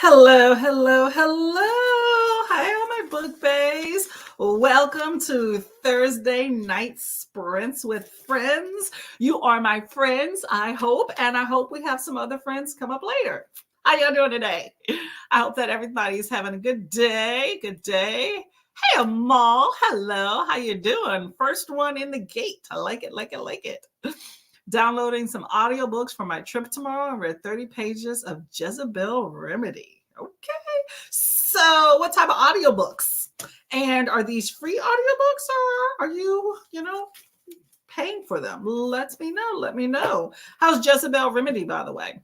Hello, hello, hello. Hi, all my book bays. Welcome to Thursday night sprints with friends. You are my friends, I hope, and I hope we have some other friends come up later. How y'all doing today? I hope that everybody's having a good day. Good day. Hey, Amal. Hello. How you doing? First one in the gate. I like it, like it, like it. Downloading some audiobooks for my trip tomorrow and read 30 pages of Jezebel Remedy. Okay. So, what type of audiobooks? And are these free audiobooks or are you paying for them? Let me know. Let me know. How's Jezebel Remedy, by the way?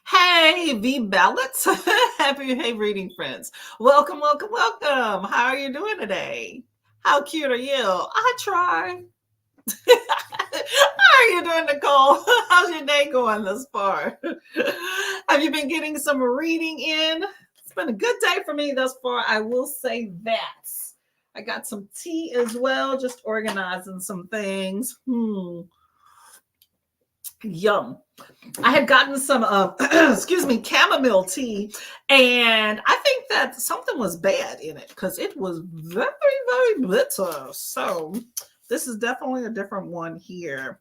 Hey, V Ballots. Happy hey reading friends. Welcome, welcome, welcome. How are you doing today? How cute are you? I try. How are you doing, Nicole? How's your day going thus far? Have you been getting some reading in? It's been a good day for me thus far. I will say that. I got some tea as well, just organizing some things. Yum. I had gotten some, excuse me, chamomile tea, and I think that something was bad in it because it was very, very bitter. So this is definitely a different one here.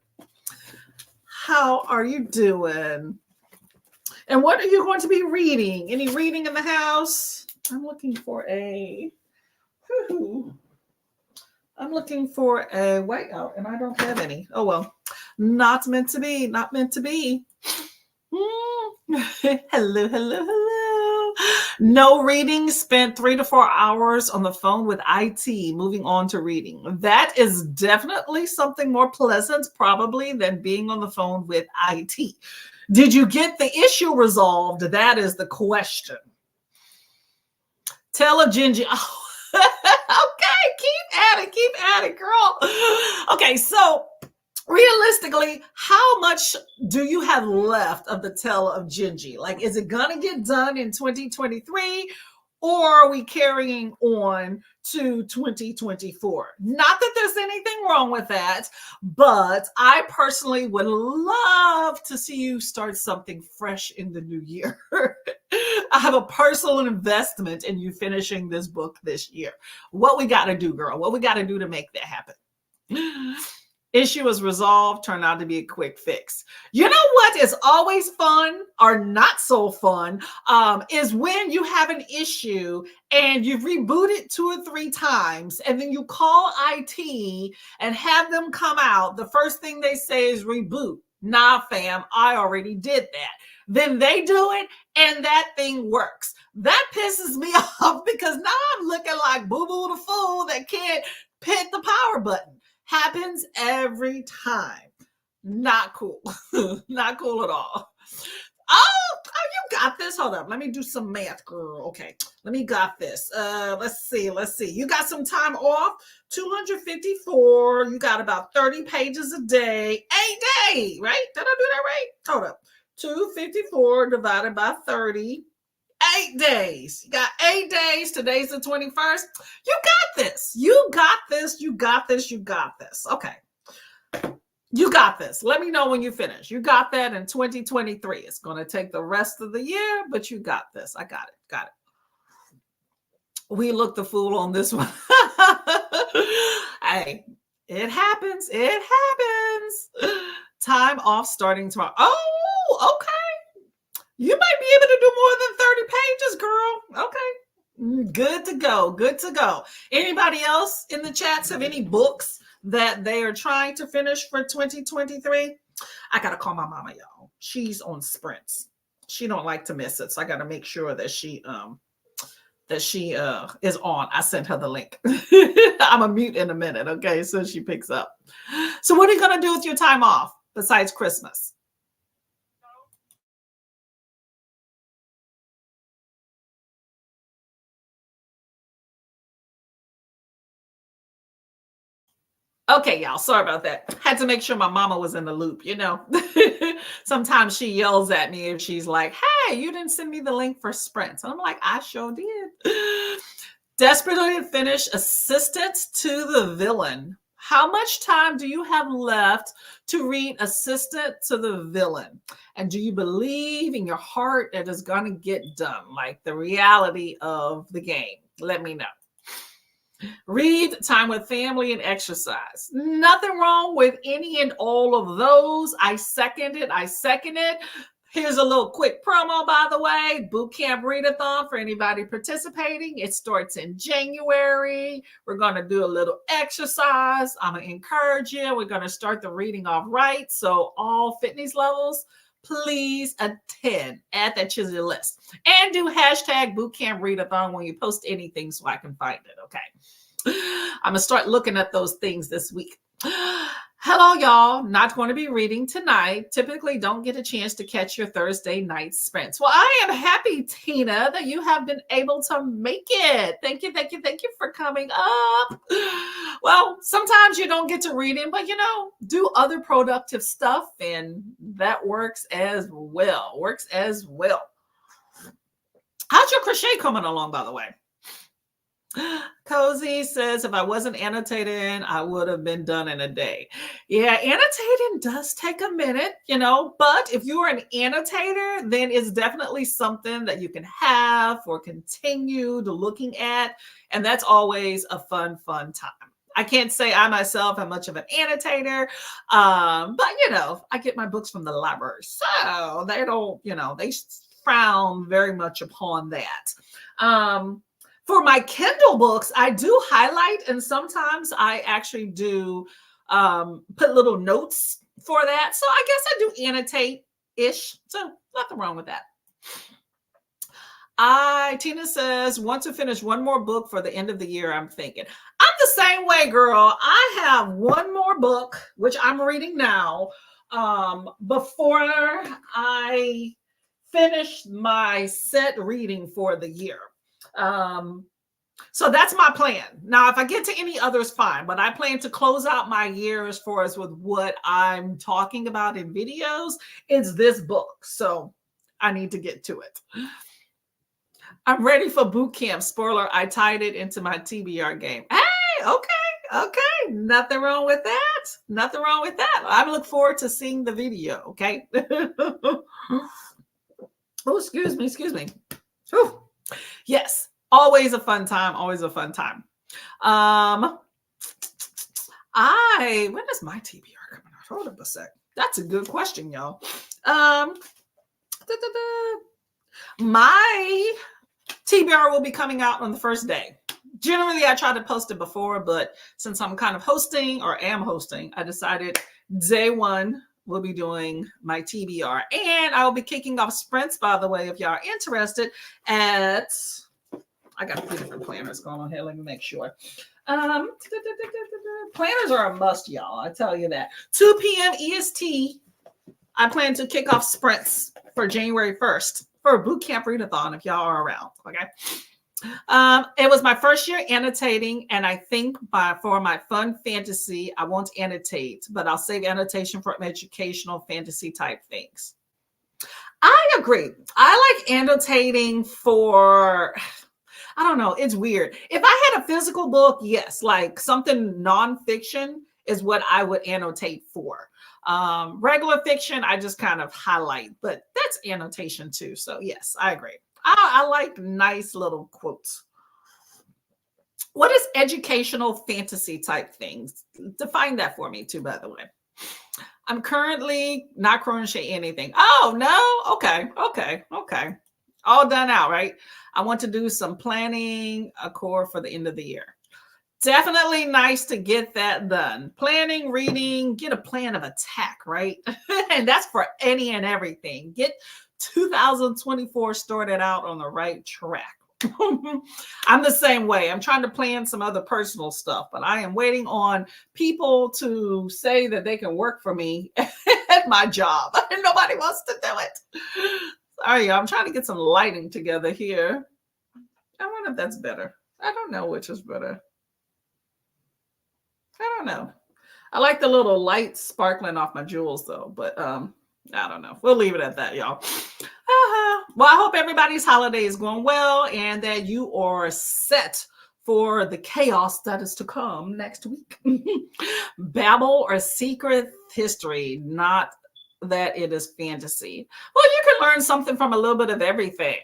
How are you doing? And what are you going to be reading? Any reading in the house? I'm looking for a whiteout, and I don't have any. Oh well, not meant to be. Not meant to be. Hello, hello, hello. No reading. Spent 3 to 4 hours on the phone with IT. Moving on to reading. That is definitely something more pleasant, probably, than being on the phone with IT. Did you get the issue resolved? That is the question. Tell a Gingy. Oh, okay, keep at it, girl. Okay, so realistically, how much do you have left of the Tale of Gingy? Like, is it gonna get done in 2023, or are we carrying on to 2024? Not that there's anything wrong with that, but I personally would love to see you start something fresh in the new year. I have a personal investment in you finishing this book this year. What we got to do, girl? What we got to do to make that happen? Issue was resolved, turned out to be a quick fix. You know what is always fun or not so fun is when you have an issue and you've rebooted 2 or 3 times and then you call IT and have them come out. The first thing they say is reboot. Nah, fam, I already did that. Then they do it and that thing works. That pisses me off because now I'm looking like boo-boo the fool that can't hit the power button. Happens every time. Not cool. Not cool at all. Oh, you got this. Hold up. Let me do some math, girl. Okay. Let me got this. Let's see. You got some time off. 254. You got about 30 pages a day. 8 days, right? Did I do that right? Hold up. 254 divided by 30. 8 days. You got 8 days. Today's the 21st. You got this. You got this. You got this. You got this. Okay. You got this. Let me know when you finish. You got that in 2023. It's going to take the rest of the year, but you got this. I got it. Got it. We look the fool on this one. Hey, it happens. It happens. Time off starting tomorrow. Oh, okay. You might be able to do more than 30 pages, girl. Okay. Good to go. Good to go. Anybody else in the chats have any books that they are trying to finish for 2023? I got to call my mama, y'all. She's on sprints. She don't like to miss it. So I got to make sure that she is on. I sent her the link. I'm a mute in a minute. Okay. So she picks up. So what are you going to do with your time off besides Christmas? Okay, y'all. Sorry about that. Had to make sure my mama was in the loop, Sometimes she yells at me if she's like, hey, you didn't send me the link for sprints. And I'm like, I sure did. Desperately finish Assistant to the Villain. How much time do you have left to read Assistant to the Villain? And do you believe in your heart that it's going to get done? Like the reality of the game. Let me know. Read, time with family, and exercise. Nothing wrong with any and all of those. I second it. I second it. Here's a little quick promo, by the way. Boot Camp Readathon for anybody participating. It starts in January. We're going to do a little exercise. I'm going to encourage you. We're going to start the reading off right. So all fitness levels, please attend. Add that to your list. And do hashtag Boot Camp Readathon when you post anything so I can find it, okay? I'm going to start looking at those things this week. Hello, y'all. Not going to be reading tonight. Typically don't get a chance to catch your Thursday night sprints. Well, I am happy, Tina, that you have been able to make it. Thank you, thank you, thank you for coming up. Well, sometimes you don't get to read it, but do other productive stuff, and that works as well. How's your crochet coming along, by the way? Cozy says, if I wasn't annotating, I would have been done in a day. Yeah, annotating does take a minute, but if you're an annotator, then it's definitely something that you can have or continue to looking at. And that's always a fun time. I can't say I myself am much of an annotator, but I get my books from the library. So they don't, they frown very much upon that. For my Kindle books, I do highlight, and sometimes I actually do put little notes for that. So I guess I do annotate-ish. So nothing wrong with that. Tina says, want to finish one more book for the end of the year, I'm thinking. I'm the same way, girl. I have one more book, which I'm reading now, before I finish my set reading for the year. So that's my plan. Now, if I get to any others, fine, but I plan to close out my year as far as with what I'm talking about in videos. It's this book. So I need to get to it. I'm ready for boot camp. Spoiler, I tied it into my TBR game. Hey, okay. Nothing wrong with that. I look forward to seeing the video. Okay. Oh, excuse me. Whew. Yes, always a fun time. When is my TBR coming out? Hold up a sec. That's a good question, y'all. My TBR will be coming out on the first day. Generally, I try to post it before, but since I'm kind of hosting, I decided day one we'll be doing my TBR. And I will be kicking off sprints, by the way, if y'all are interested, I got a few different planners going on here. Let me make sure. Planners are a must, y'all. I tell you that. 2 p.m. EST, I plan to kick off sprints for January 1st for a boot camp readathon if y'all are around, okay? It was my first year annotating, and I think for my fun fantasy, I won't annotate, but I'll save annotation for educational fantasy type things. I agree. I like annotating for, I don't know, it's weird. If I had a physical book, yes, like something nonfiction is what I would annotate for. Regular fiction, I just kind of highlight, but that's annotation too. So yes, I agree. I like nice little quotes. What is educational fantasy type things? Define that for me too, by the way. I'm currently not crocheting anything. Oh, no. Okay. All done out, right? I want to do some planning, a core for the end of the year. Definitely nice to get that done. Planning, reading, get a plan of attack, right? And that's for any and everything. Get 2024 started out on the right track. I'm the same way. I'm trying to plan some other personal stuff, but I am waiting on people to say that they can work for me at my job. Nobody wants to do it. Sorry, I'm trying to get some lighting together here. I wonder if that's better. I don't know which is better. I don't know. I like the little lights sparkling off my jewels though, but I don't know. We'll leave it at that, y'all. Well, I hope everybody's holiday is going well and that you are set for the chaos that is to come next week. Babel or secret history, not that it is fantasy. Well, you can learn something from a little bit of everything.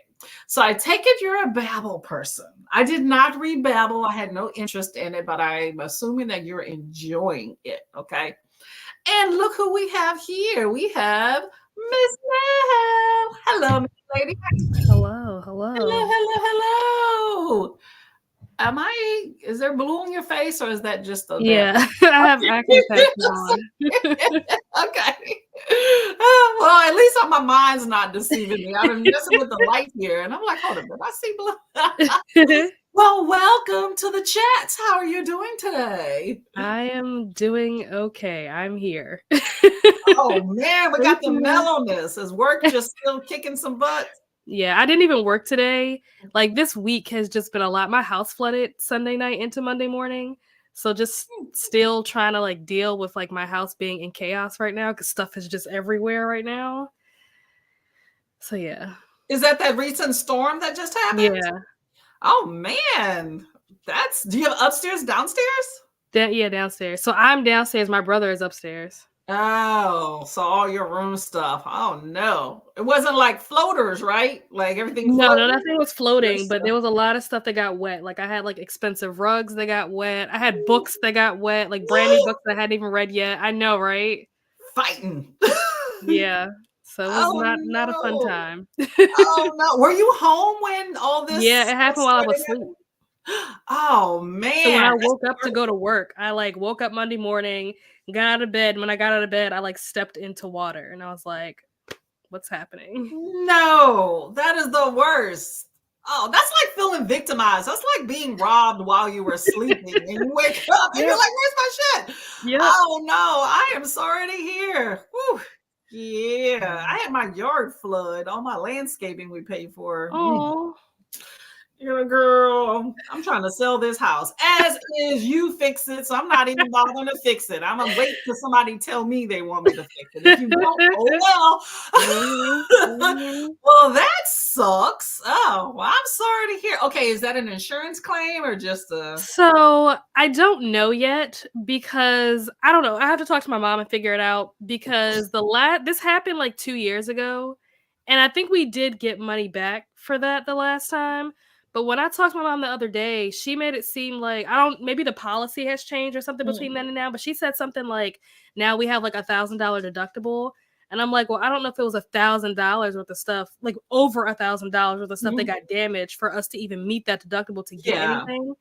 So I take it you're a Babel person. I did not read Babel. I had no interest in it, but I'm assuming that you're enjoying it. Okay. And look who we have here. We have Miss Nell. Hello, Miss Lady. Hello, Hello, hello. hello, hello. Is there blue on your face or is that just a bad? Yeah, I have acne patches on. Okay. Well, at least my mind's not deceiving me. I've been messing with the light here, and I'm like, hold on, did I see blue? Well, welcome to the chats. How are you doing today? I am doing okay. I'm here. Oh man, we got the mellowness. Is work just still kicking some butt? Yeah, I didn't even work today. Like this week has just been a lot. My house flooded Sunday night into Monday morning. So just still trying to like deal with like my house being in chaos right now because stuff is just everywhere right now. So yeah. Is that recent storm that just happened? Yeah. Oh man. Do you have upstairs, downstairs? Yeah, downstairs. So I'm downstairs. My brother is upstairs. Oh, so all your room stuff. Oh no. It wasn't like floaters, right? Like everything No, floated? nothing was floating, but there was a lot of stuff that got wet. Like I had like expensive rugs that got wet. I had books that got wet, like brand new books that I hadn't even read yet. I know, right? Fighting. Yeah. So it was Oh not a fun no. time. Oh no. Were you home when all this Yeah, it happened while I was asleep. Oh So when man. I woke up to go to work, I like woke up Monday morning, got out of bed. When I got out of bed, I like stepped into water and I was like, what's happening? No, that is the worst. Oh, that's like feeling victimized. That's like being robbed while you were sleeping and you wake up and you're like, where's my shit? Yep. Oh no, I am sorry to hear. Whew. Yeah, I had my yard flood, all my landscaping we paid for. Oh. You're a girl. I'm trying to sell this house. As is, you fix it. So I'm not even bothering to fix it. I'm gonna wait till somebody tell me they want me to fix it. If you don't, oh well. Well, that sucks. Oh, well, I'm sorry to hear. Okay, is that an insurance claim or just a? So I don't know yet because I don't know. I have to talk to my mom and figure it out because this happened like 2 years ago, and I think we did get money back for that the last time. But when I talked to my mom the other day, she made it seem like maybe the policy has changed or something between then and now. But she said something like, now we have like $1,000 deductible. And I'm like, well, I don't know if it was $1,000 worth of stuff, like over $1,000 worth of stuff that got damaged for us to even meet that deductible to get anything.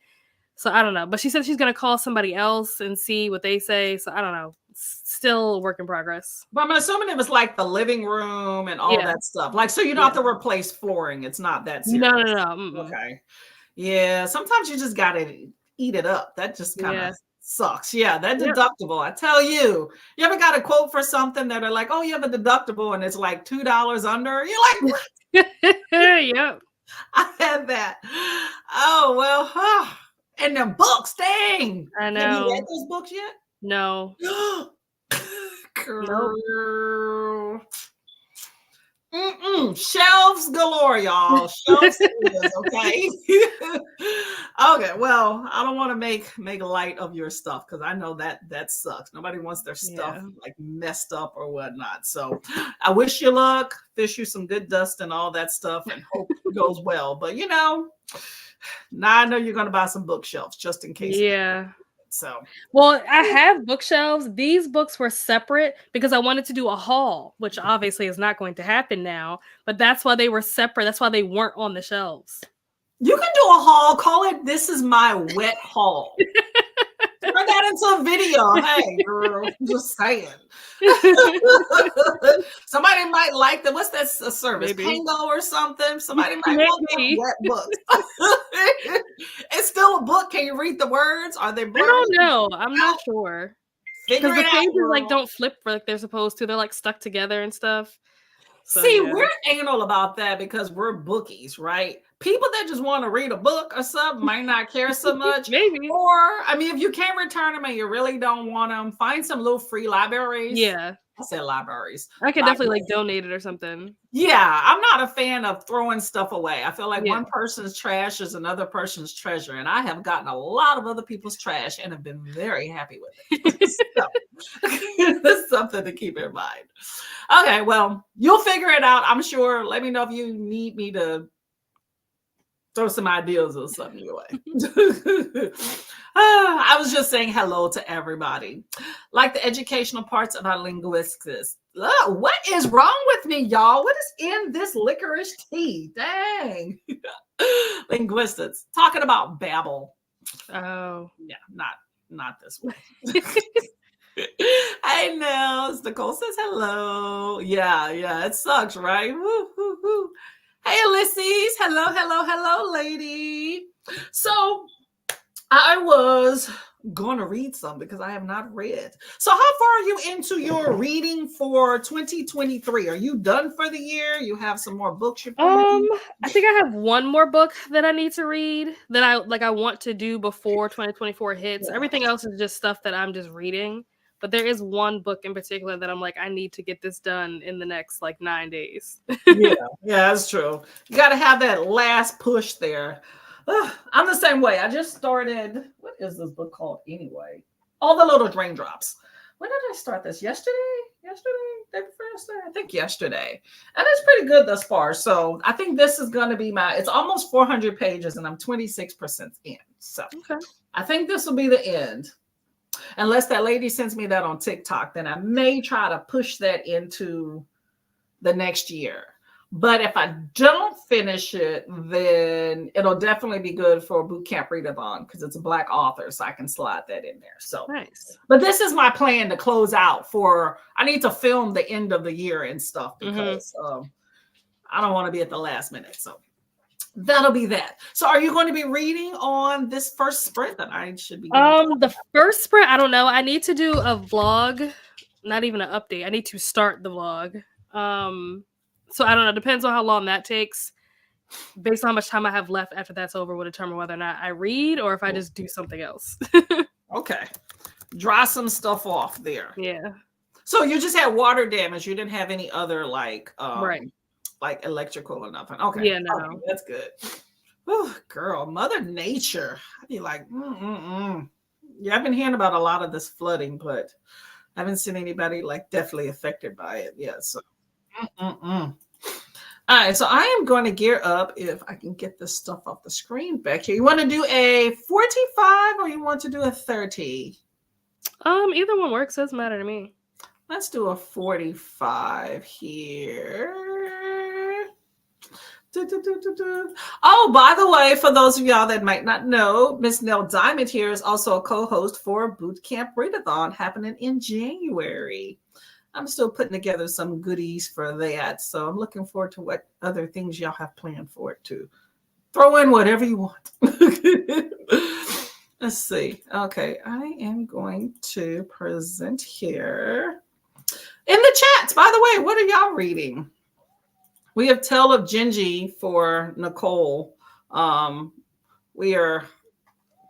So I don't know. But she said she's going to call somebody else and see what they say. So I don't know. Still a work in progress. But I'm assuming it was like the living room and all that stuff. Like, so you don't have to replace flooring. It's not that serious. No. Okay. Yeah. Sometimes you just got to eat it up. That just kind of sucks. Yeah. That deductible. I tell you, you ever got a quote for something that are like, oh, you have a deductible and it's like $2 under? You're like, what? Yep. I had that. Oh, well, and them books, dang. I know. Have you read those books yet? No. Girl. Shelves galore, y'all. Shelves is okay. Okay, well, I don't want to make light of your stuff because I know that sucks. Nobody wants their stuff like messed up or whatnot. So I wish you luck, fish you some good dust and all that stuff, and hope it goes well. But now I know you're gonna buy some bookshelves just in case. Yeah. So, well, I have bookshelves. These books were separate because I wanted to do a haul, which obviously is not going to happen now. But that's why they were separate. That's why they weren't on the shelves. You can do a haul. Call it "This is my wet haul." Turn that into a video. Hey, girl, just saying. Somebody might like that. What's that service? Pango or something? Somebody might want them wet books. It's still a book. Can you read the words? Are they blurry? I don't know. I'm not sure. Because the pages like don't flip like they're supposed to. They're like stuck together and stuff. So, see, we're anal about that because we're bookies, right? People that just want to read a book or something might not care so much. Maybe. Or, I mean, if you can't return them and you really don't want them, find some little free libraries. Yeah. I said libraries. I could definitely Libraries. like donate it or something. Yeah, I'm not a fan of throwing stuff away. I feel like Yeah. one person's trash is another person's treasure, and I have gotten a lot of other people's trash and have been very happy with it. So, that's something to keep in mind. Okay, well, you'll figure it out, I'm sure. Let me know if you need me to throw some ideas or something your way. I was just saying hello to everybody. Like the educational parts of our linguistics. Ugh, what is wrong with me, y'all? What is in this licorice tea? Dang. Linguistics. Talking about Babel. Oh. Yeah, not this one. Hey Nels, Nicole says hello. Yeah, it sucks, right? Woo, woo, woo. Hey Ulysses, hello, lady. So I was going to read some because I have not read. So how far are you into your reading for 2023? Are you done for the year? You have some more books you're planning? I think I have one more book that I need to read that I want to do before 2024 hits. Yeah. Everything else is just stuff that I'm just reading. But there is one book in particular that I'm like, I need to get this done in the next like 9 days. Yeah, that's true. You got to have that last push there. Ugh, I'm the same way. I just started. What is this book called anyway? All the Little Raindrops. When did I start this? Yesterday? Day before yesterday? I think yesterday. And it's pretty good thus far. So I think this is going to be it's almost 400 pages and I'm 26% in. So Okay. I think this will be the end. Unless that lady sends me that on TikTok, then I may try to push that into the next year. But if I don't finish it, then it'll definitely be good for boot camp readathon because it's a Black author, so I can slide that in there. So Nice. but this is my plan to close out I need to film the end of the year and stuff because I don't want to be at the last minute. So that'll be that. So are you going to be reading on this first sprint that I should be getting? The first sprint, I don't know. I need to do a vlog, not even an update. I need to start the vlog. So I don't know. Depends on how long that takes. Based on how much time I have left after that's over will determine whether or not I read or if I just do something else. Okay. Dry some stuff off there. Yeah. So you just had water damage. You didn't have any other like Right. like electrical or nothing. Okay. Yeah, no. Okay, that's good. Oh, girl, Mother Nature. I'd be like, Yeah, I've been hearing about a lot of this flooding, but I haven't seen anybody like definitely affected by it yet. So All right, so I am going to gear up if I can get this stuff off the screen back here. You want to do a 45 or you want to do a 30? Either one works. Doesn't matter to me. Let's do a 45 here. Oh, by the way, for those of y'all that might not know, Miss Nell Diamond here is also a co-host for Boot Camp Readathon happening in January. I'm still putting together some goodies for that. So I'm looking forward to what other things y'all have planned for it too. Throw in whatever you want. Let's see. Okay, I am going to present here. In the chats, by the way, what are y'all reading? We have Tale of Genji for Nicole. We are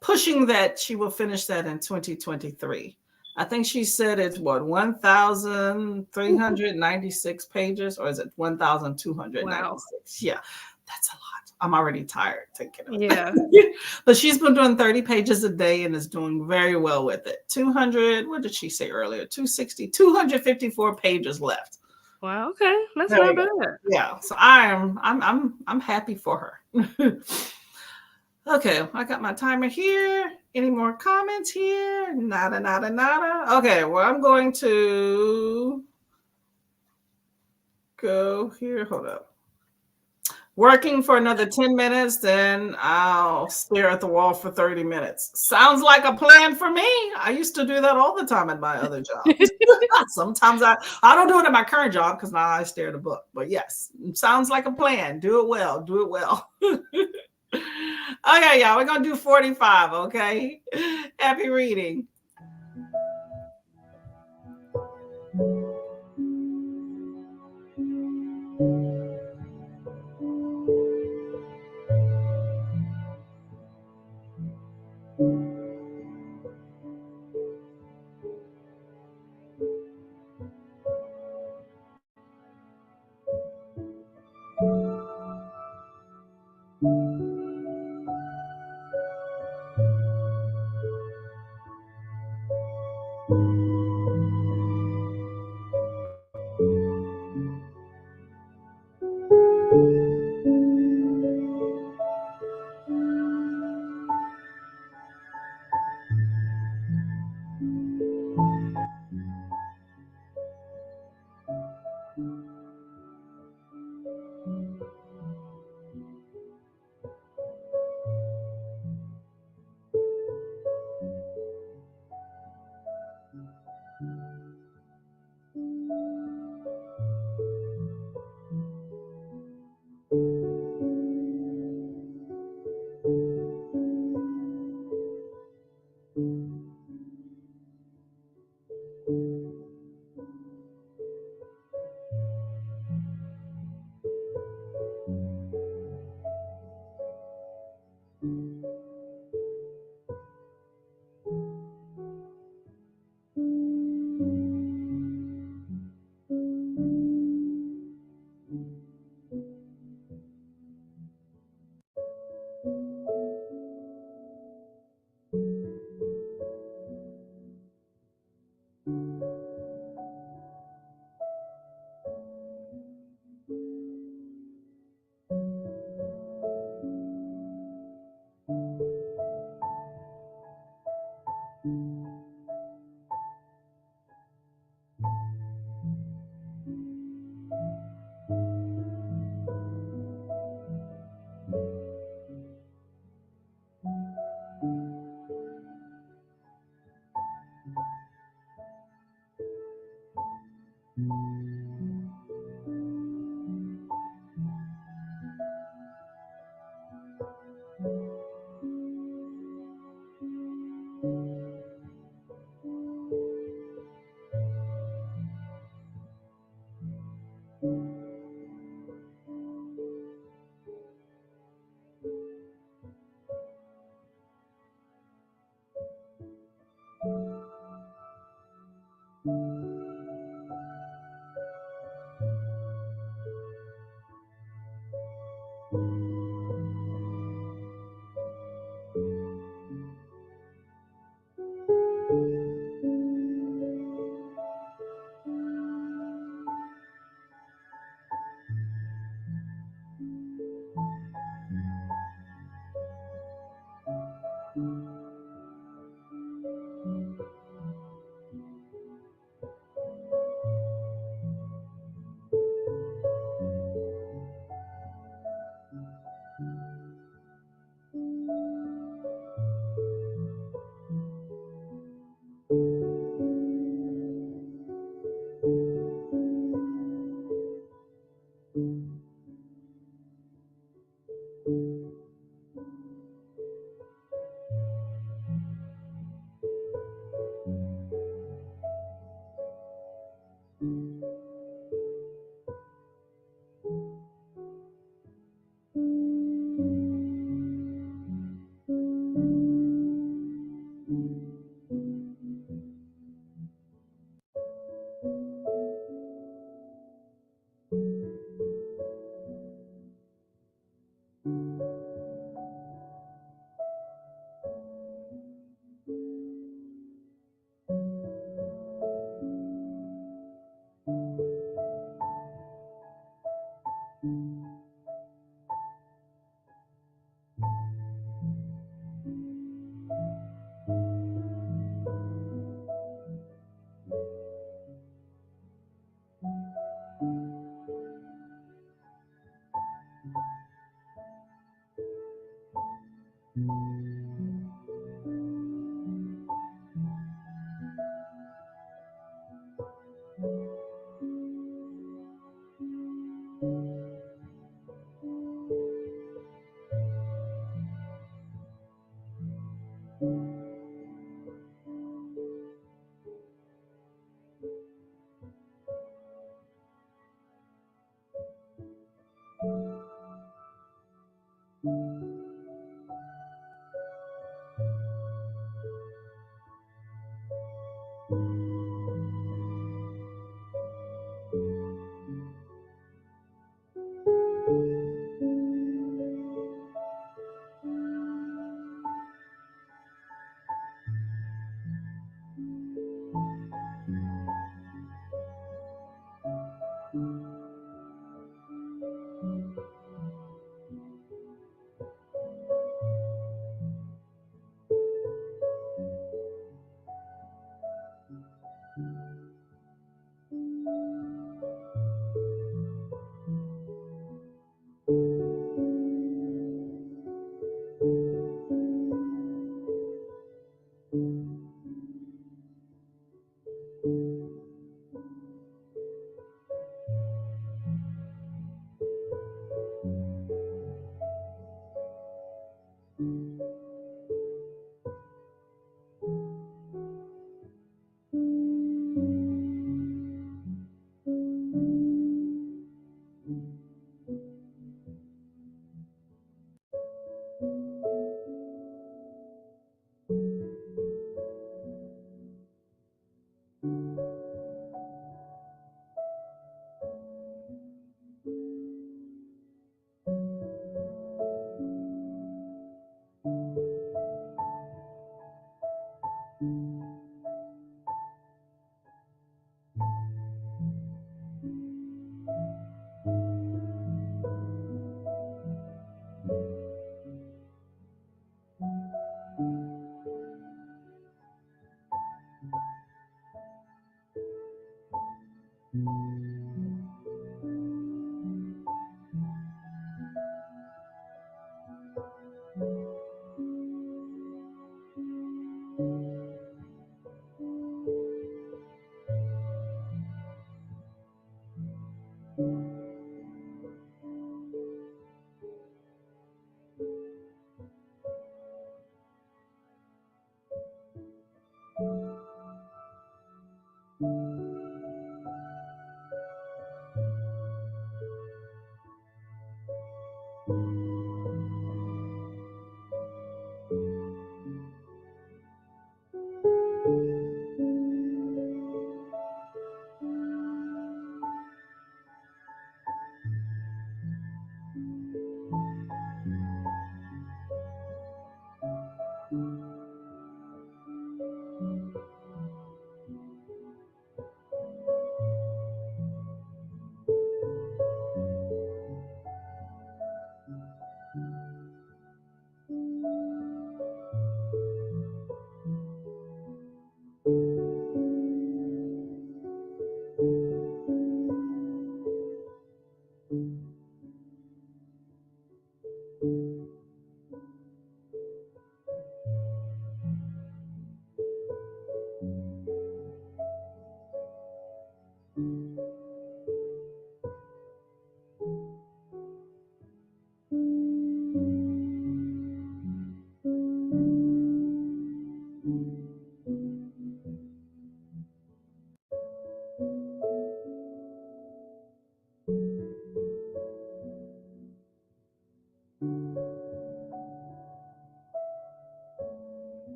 pushing that she will finish that in 2023. I think she said it's what 1,396 pages, or is it 1,296? Wow. Yeah, that's a lot. I'm already tired thinking of it. Yeah. But she's been doing 30 pages a day and is doing very well with it. 200, what did she say earlier? 260, 254 pages left. Wow. Okay, that's There not you bad. go. Yeah, so I'm happy for her. Okay, I got my timer here. Any more comments here? Nada. Okay, well, I'm going to go here. Hold up. Working for another 10 minutes, then I'll stare at the wall for 30 minutes. Sounds like a plan for me. I used to do that all the time at my other job. Sometimes I don't do it at my current job because now I stare at a book. But yes, sounds like a plan. Do it well. Okay, y'all, we're going to do 45, okay? Happy reading.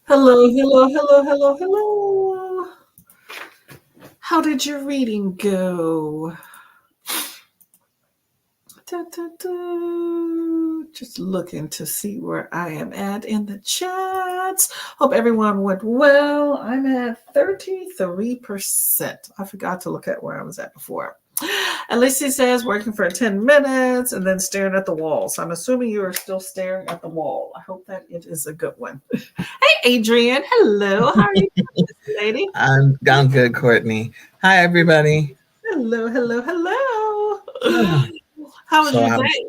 Hello, hello, hello, hello, hello. How did your reading go? Da, da, da. Just looking to see where I am at in the chats. Hope everyone went well. I'm at 33%. I forgot to look at where I was at before. Alicia says working for 10 minutes and then staring at the wall. So I'm assuming you are still staring at the wall. I hope that it is a good one. Hey, Adrian. Hello. How are you doing, lady? I'm good, Courtney. Hi, everybody. Hello, hello, hello. How was So your I'm day?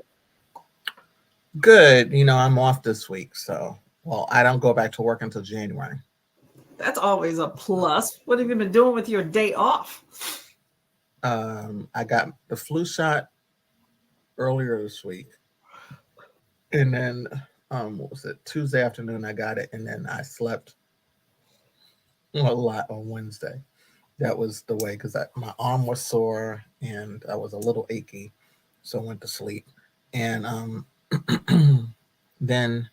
good. I'm off this week. So, well, I don't go back to work until January. That's always a plus. What have you been doing with your day off? I got the flu shot earlier this week. And then, what was it? Tuesday afternoon, I got it. And then I slept a lot on Wednesday. That was the way because my arm was sore and I was a little achy. So I went to sleep. And then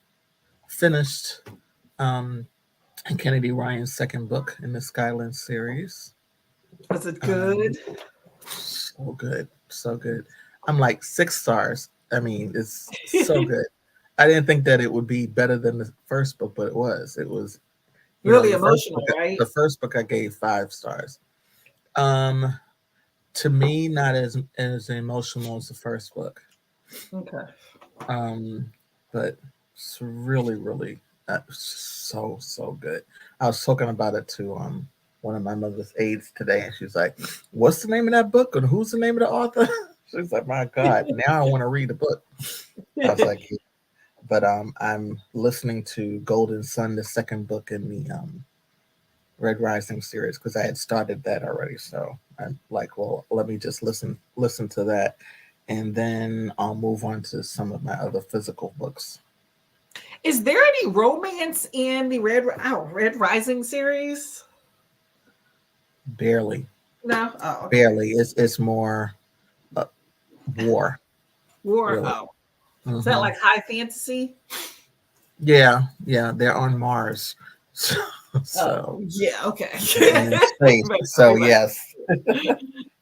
finished Kennedy Ryan's second book in the Skyland series. Was it good? So good, so good. I'm like 6 stars. I mean, it's so good. I didn't think that it would be better than the first book, but it was. It was, Really the first emotional, book. right? The first book I gave 5 stars. Um, to me, not as emotional as the first book. Okay. But it's really, really so good. I was talking about it to one of my mother's aides today, and she's like, "What's the name of that book? And who's the name of the author?" She's like, "My God, now I want to read the book." I was like, yeah. But I'm listening to Golden Sun, the second book in the Red Rising series, because I had started that already. So I'm like, well, let me just listen to that, and then I'll move on to some of my other physical books. Is there any romance in the Red Rising series? Barely, No. Oh, okay. barely. It's more uh, war, War. really. Oh, is that Hmm. like high fantasy? Yeah. They're on Mars, so, Oh, so yeah. Okay. and in space. So yes, yeah,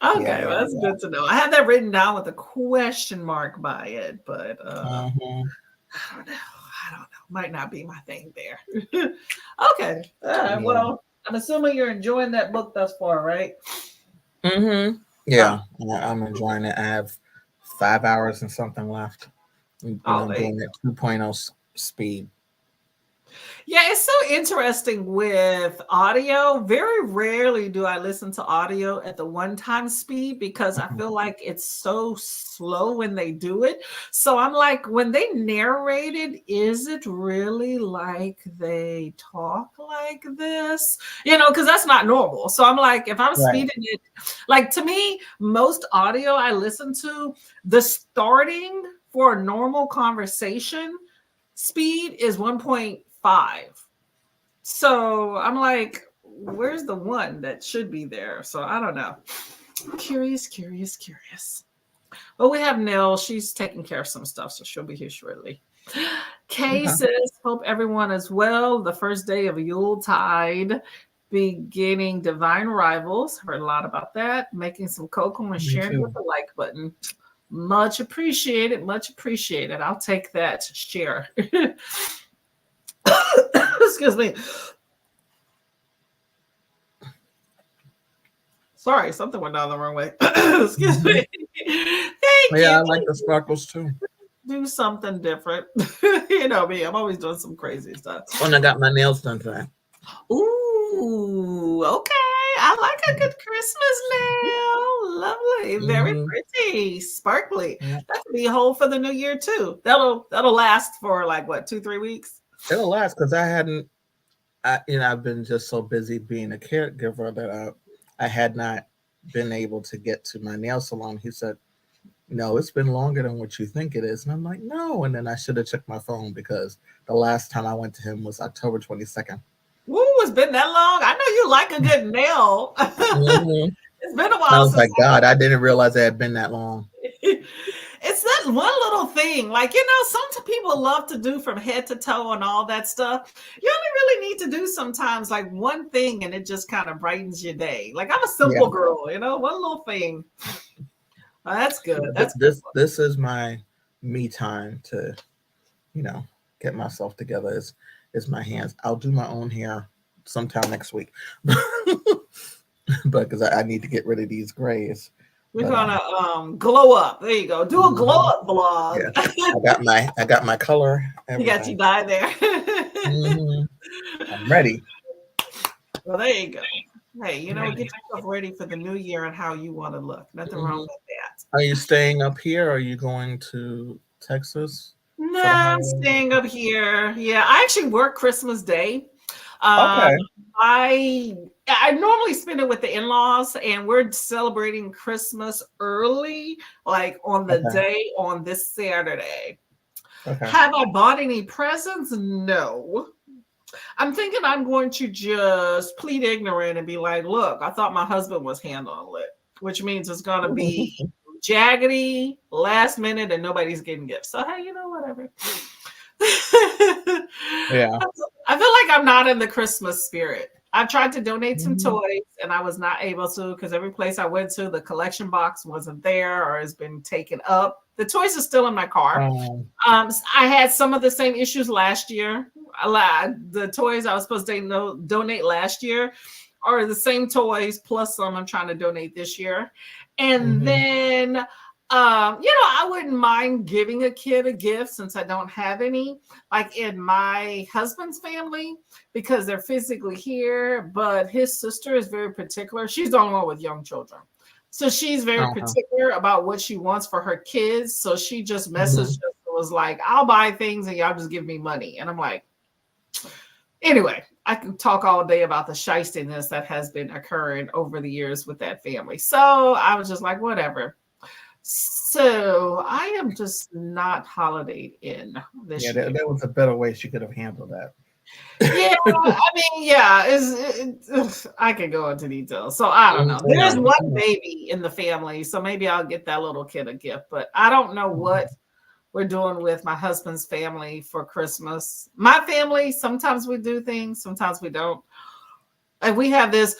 Okay, well, yeah, that's good to know. I have that written down with a question mark by it, but yeah. Hmm. I don't know. I don't know. Might not be my thing there. Okay. Yeah. Well, I'm assuming you're enjoying that book thus far, right? Hmm. Oh, Yeah, I'm enjoying it. I have 5 hours and something left. oh, there you Doing it 2.0 speed. Yeah, it's so interesting with audio. Very rarely do I listen to audio at the one time speed because I Mhm. feel like it's so slow when they do it. So I'm like, when they narrate it, is it really like they talk like this? Because that's not normal. So I'm like, if I'm Right. speeding it, like to me, most audio I listen to, the starting for a normal conversation speed is 1.5. So I'm like, where's the one that should be there? So I don't know. Curious, curious, curious. Well, we have Nell. She's taking care of some stuff, so she'll be here shortly. Kay Okay. says, hope everyone is well. The first day of Yuletide, beginning Divine Rivals. Heard a lot about that. Making some cocoa and Me sharing with too. the like button. Much appreciated. Much appreciated. I'll take that share. Excuse me. Sorry, something went down the wrong way. Excuse Hmm. me. Thank Yeah, you. I like the sparkles too. Do something different. You know me, I'm always doing some crazy stuff. Oh, and I got my nails done today. Ooh, okay. I like a good Christmas nail. Lovely. Very Hmm. pretty. Sparkly. Yeah. That could be a whole for the new year too. That'll last for like what, 2-3 weeks? It'll last because I hadn't. I've been just so busy being a caregiver that I had not been able to get to my nail salon. He said, "No, it's been longer than what you think it is," and I'm like, "No." And then I should have checked my phone because the last time I went to him was October 22nd. Woo, it's been that long. I know you like a good nail. Hmm. It's been a I while was since like, God, I didn't realize it had been that long. it's that one little thing. Like, some people love to do from head to toe and all that stuff. You only really need to do sometimes like one thing and it just kind of brightens your day. Like, I'm a simple girl, one little thing. Oh, that's good. That's this is my me time to, get myself together. Is my hands. I'll do my own hair sometime next week. But because I need to get rid of these grays. We're gonna glow up. There you go. Do a glow up vlog. Yeah. I got my color. You got your dye there. I'm ready. Well, there you go. Hey, get yourself ready for the new year and how you want to look. Nothing wrong with that. Are you staying up here? Or are you going to Texas? No, I'm staying up here. Yeah, I actually work Christmas Day. Okay. I normally spend it with the in-laws, and we're celebrating Christmas early, like on the day on this Saturday. Okay. Have I bought any presents? No. I'm thinking I'm going to just plead ignorant and be like, look, I thought my husband was handling it, which means it's going to be jaggedy, last minute, and nobody's getting gifts. So, hey, whatever. Yeah. I feel like I'm not in the Christmas spirit. I've tried to donate some toys and I was not able to because every place I went to, the collection box wasn't there or has been taken up. The toys are still in my car. I had some of the same issues last year. The toys I was supposed to donate last year are the same toys plus some I'm trying to donate this year. And then I wouldn't mind giving a kid a gift since I don't have any, like in my husband's family, because they're physically here, but his sister is very particular. She's the only one with young children. So she's very particular about what she wants for her kids. So she just messaged us and was like, I'll buy things and y'all just give me money. And I'm like, anyway, I can talk all day about the shystiness that has been occurring over the years with that family. So I was just like, whatever. So I am just not holidayed in this year. There was a better way she could have handled that. Yeah, I could go into details. So I don't know. There's one baby in the family, so maybe I'll get that little kid a gift. But I don't know what we're doing with my husband's family for Christmas. My family, sometimes we do things, sometimes we don't. And we have this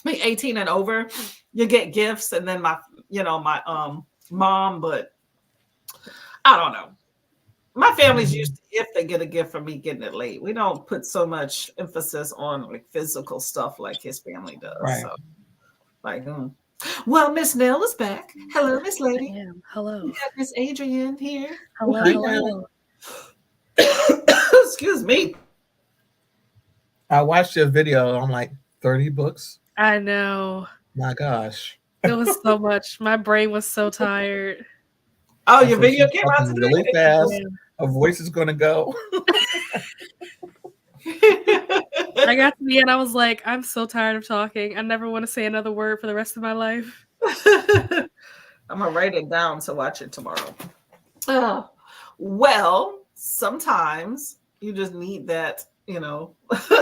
18 and over, you get gifts, and then my mom, but I don't know. My family's used to, if they get a gift from me, getting it late. We don't put so much emphasis on like physical stuff like his family does. Right. So, well, Miss Nell is back. Hello, Miss Lady. Hello. We got Miss Adrienne here. Hello. Excuse me. I watched your video. I'm like, 30 books. I know. My gosh. It was so much. My brain was so tired. Oh, your video came out today? Really fast. Her voice is going to go. I got to the end. I was like, I'm so tired of talking. I never want to say another word for the rest of my life. I'm going to write it down to watch it tomorrow. Well, sometimes you just need that,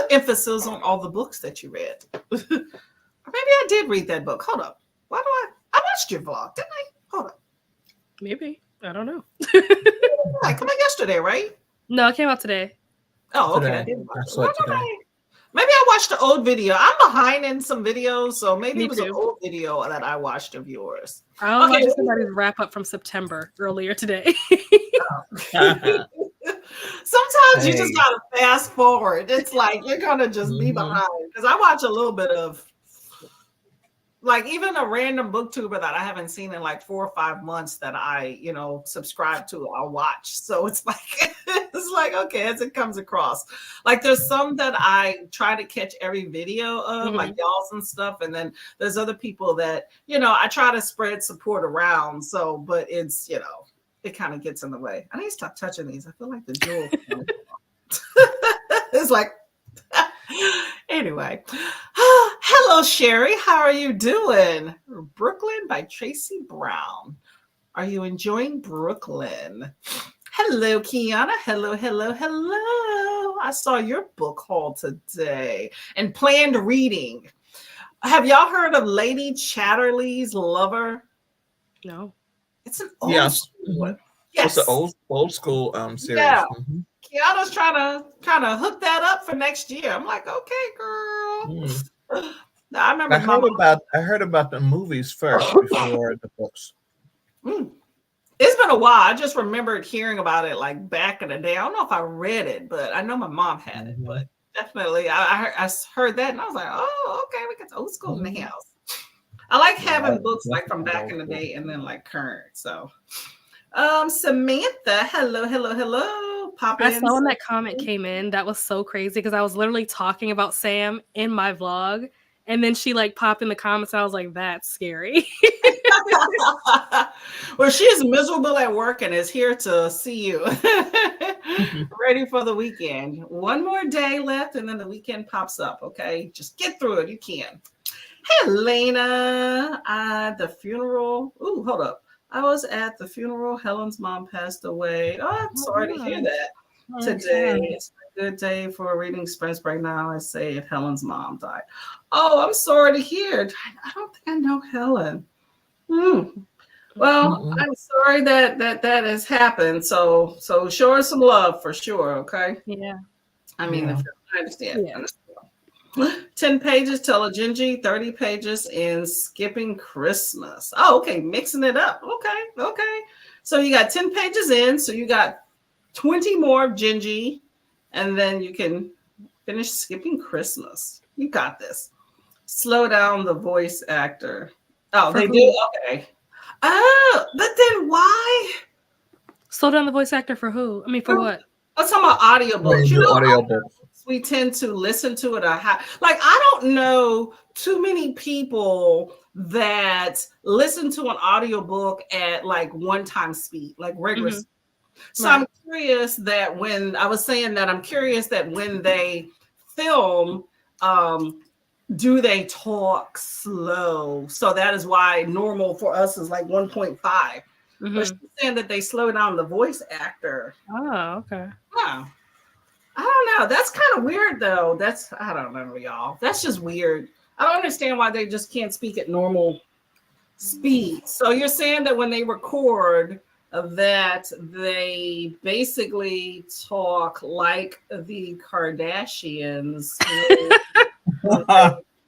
emphasis on all the books that you read. Or maybe I did read that book. Hold up. Why do I watched your vlog, didn't I? Hold up. Maybe. I don't know. Like, come on, yesterday, right? No, it came out today. Oh, okay. I didn't watch it. Maybe I watched the old video. I'm behind in some videos, so maybe it was an old video that I watched of yours. I watched somebody's wrap up from September earlier today. Sometimes you just gotta fast forward. It's like you're gonna just be behind. Because I watch a little bit of, like, even a random booktuber that I haven't seen in like 4 or 5 months that I, subscribe to, I'll watch. So it's like, okay, as it comes across. Like, there's some that I try to catch every video of, like y'all's and stuff. And then there's other people that, I try to spread support around. So, but it's, it kind of gets in the way. I need to stop touching these. I feel like the jewel. It's like, anyway. Hello, Sherry. How are you doing? Brooklyn by Tracy Brown. Are you enjoying Brooklyn? Hello, Kiana. Hello. I saw your book haul today and planned reading. Have y'all heard of Lady Chatterley's Lover? No. It's an old Yes. school one. It's an Yes. old school series. Yeah. Kiana's trying to hook that up for next year. I'm like, okay, girl. Mm. I remember my I heard about the movies first before the books. mom. It's been a while. I just remembered hearing about it like back in the day. I don't know if I read it, but I know my mom had it. But definitely, I heard that and I was like, oh, okay, we got the old school in the house. I like having books like from back in the day and then like current. So, Samantha, hello. Pop I in. saw when that comment came in. That was so crazy because I was literally talking about Sam in my vlog, and then she like popped in the comments. And I was like, "That's scary." Well, she is miserable at work and is here to see you. Ready for the weekend. One more day left, and then the weekend pops up. Okay, just get through it. You can. Hey, Lena. The funeral. Ooh, hold up. I was at the funeral. Helen's mom passed away. Oh, I'm sorry to hear that. Today it's a good day for reading Sprint Break. Now I say if Helen's mom died. Oh, I'm sorry to hear. I don't think I know Helen. Well, I'm sorry that has happened. So show her some love for sure. Okay. Yeah. I mean, Yeah. I understand. 10 pages Telegingy, 30 pages in Skipping Christmas. Oh, okay. Mixing it up. Okay. So you got 10 pages in. So you got 20 more of Gingy, and then you can finish Skipping Christmas. You got this. Slow down the voice actor. Oh, For they who? do? Okay. Oh, but then why? Slow down the voice actor for who? I mean, for what? I'm talking about audiobooks. You know, audiobooks. we tend to listen to it like I don't know too many people that listen to an audiobook at like one-time speed, like regular speed. So Right. I'm curious that when I was saying that I'm curious that when they film, do they talk slow? So that is why normal for us is like 1.5. But she's saying that they slow down the voice actor. Oh, okay. Wow. I don't know. That's kind of weird though. I don't know, y'all. That's just weird. I don't understand why they just can't speak at normal speed. So you're saying that when they record that they basically talk like the Kardashians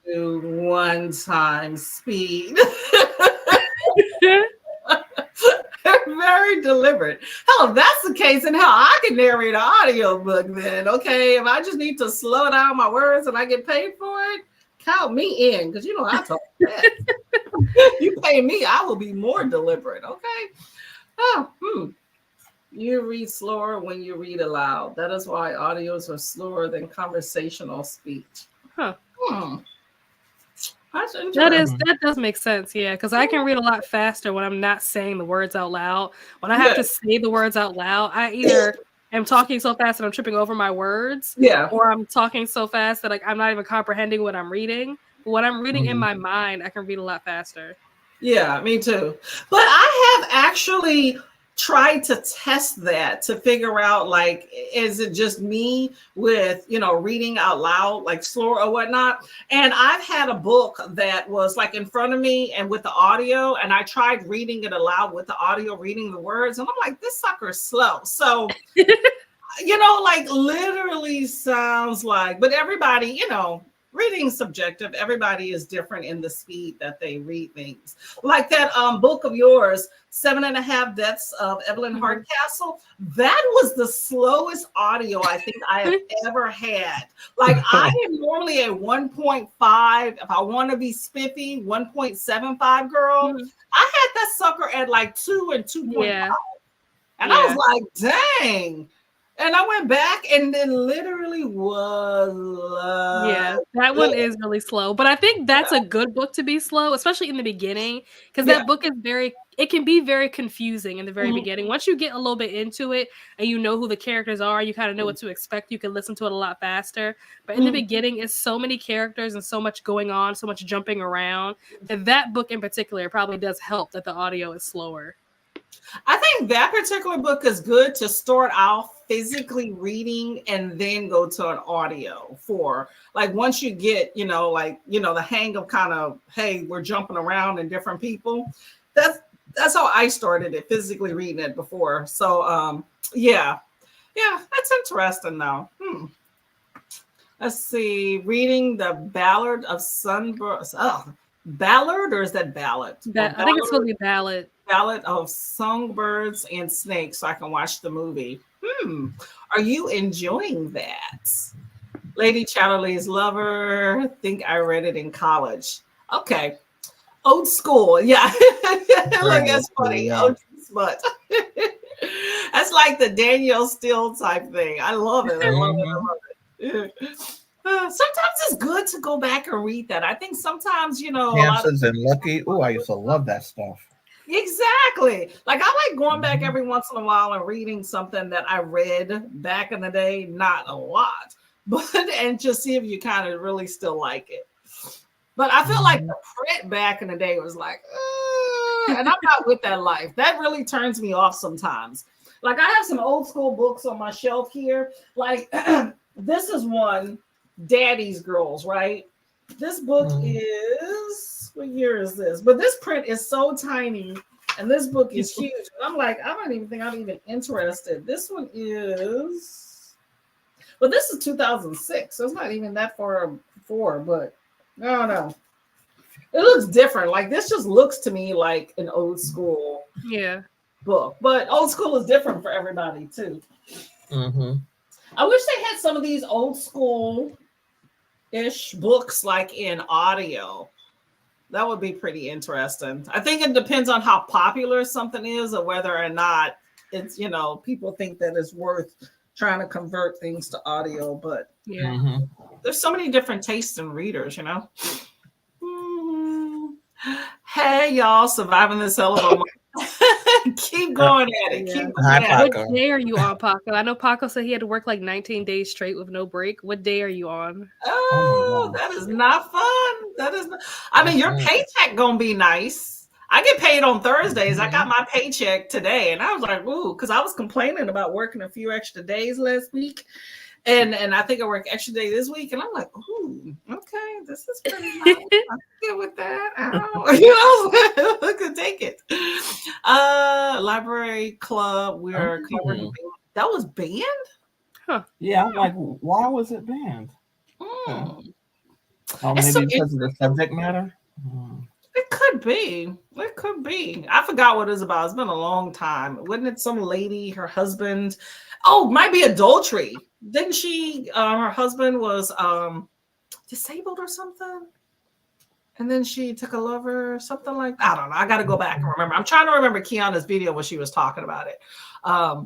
do one-time speed. Very deliberate. Hell, if that's the case, then hell, I can narrate an audiobook then. Okay. If I just need to slow down my words and I get paid for it, count me in, because you know I talk fast. You pay me, I will be more deliberate. Okay. Oh, You read slower when you read aloud. That is why audios are slower than conversational speech. Huh. That's interesting. That does make sense, yeah, because I can read a lot faster when I'm not saying the words out loud. When I have to say the words out loud, I either am talking so fast that I'm tripping over my words, or I'm talking so fast that like I'm not even comprehending what I'm reading. But when I'm reading in my mind, I can read a lot faster. Yeah, me too. But I have actually tried to test that to figure out, like, is it just me with, reading out loud, like slower or whatnot? And I've had a book that was like in front of me and with the audio, and I tried reading it aloud with the audio, reading the words, and I'm like, this sucker's slow. So, like literally sounds like, but everybody, reading subjective. Everybody is different in the speed that they read things. Like that book of yours, 7.5 Deaths of Evelyn Hardcastle. That was the slowest audio I think I have ever had. Like I am normally at 1.5. If I want to be spiffy, 1.75, girl. I had that sucker at like 2 and 2.5. Yeah. And I was like, dang. And I went back and then literally was that one is really slow. But I think that's a good book to be slow, especially in the beginning, because that book is it can be very confusing in the very beginning. Once you get a little bit into it and you know who the characters are, you kind of know what to expect, you can listen to it a lot faster. But in the beginning, it's so many characters and so much going on, so much jumping around. That book in particular probably does help that the audio is slower. I think that particular book is good to start out physically reading and then go to an audio for, like, once you get, the hang of kind of, hey, we're jumping around and different people. That's how I started it, physically reading it before. So yeah. Yeah, that's interesting though. Let's see. Reading the Ballad of Sunburst. Oh, Ballad, or is that Ballad? Or I think it's supposed Ballad, to be ballad. Ballad of Songbirds and Snakes, so I can watch the movie. Are you enjoying that? Lady Chatterley's Lover. Think I read it in college. Okay. Old school. Yeah. Look, that's funny. Yeah. OG smut. That's like the Danielle Steele type thing. I love it. I love it. I love it. Yeah. Sometimes it's good to go back and read that. I think sometimes, a lot of Chances and Lucky. Oh, I used to love that stuff. exactly. Like I like going back every once in a while and reading something that I read back in the day, not a lot, but and just see if you kind of really still like it. But I feel like the print back in the day was like, and I'm not with that life. That really turns me off sometimes. Like I have some old school books on my shelf here. Like this is one, Daddy's Girls, right? This book is, what year is this? But this print is so tiny and this book is huge. And I'm like, I don't even think I'm even interested. This one is, well, this is 2006. So it's not even that far before, but no. It looks different. Like this just looks to me like an old school book. But old school is different for everybody too. I wish they had some of these old school-ish books like in audio. That would be pretty interesting. I think it depends on how popular something is or whether or not it's, people think that it's worth trying to convert things to audio. But there's so many different tastes in readers, Hey, y'all, surviving this hell of a month. Keep going at it. Keep going at it. What day are you on, Paco? I know Paco said he had to work like 19 days straight with no break. What day are you on? Oh, that is not fun. That is not, I mean, your paycheck gonna be nice. I get paid on Thursdays. I got my paycheck today, and I was like, ooh, because I was complaining about working a few extra days last week. And I think I work extra day this week, and I'm like, ooh, okay, this is pretty nice. I'm good with that. I could take it. Library club. We're covering. That was banned. Huh? Yeah, I'm like, why was it banned? Oh, maybe so because of the subject matter. It could be. It could be. I forgot what it was about. It's been a long time. Wasn't it some lady, her husband? Oh, might be adultery. Didn't she? Her husband was disabled or something, and then she took a lover or something like that. I don't know. I got to go back and remember. I'm trying to remember Kiana's video when she was talking about it. I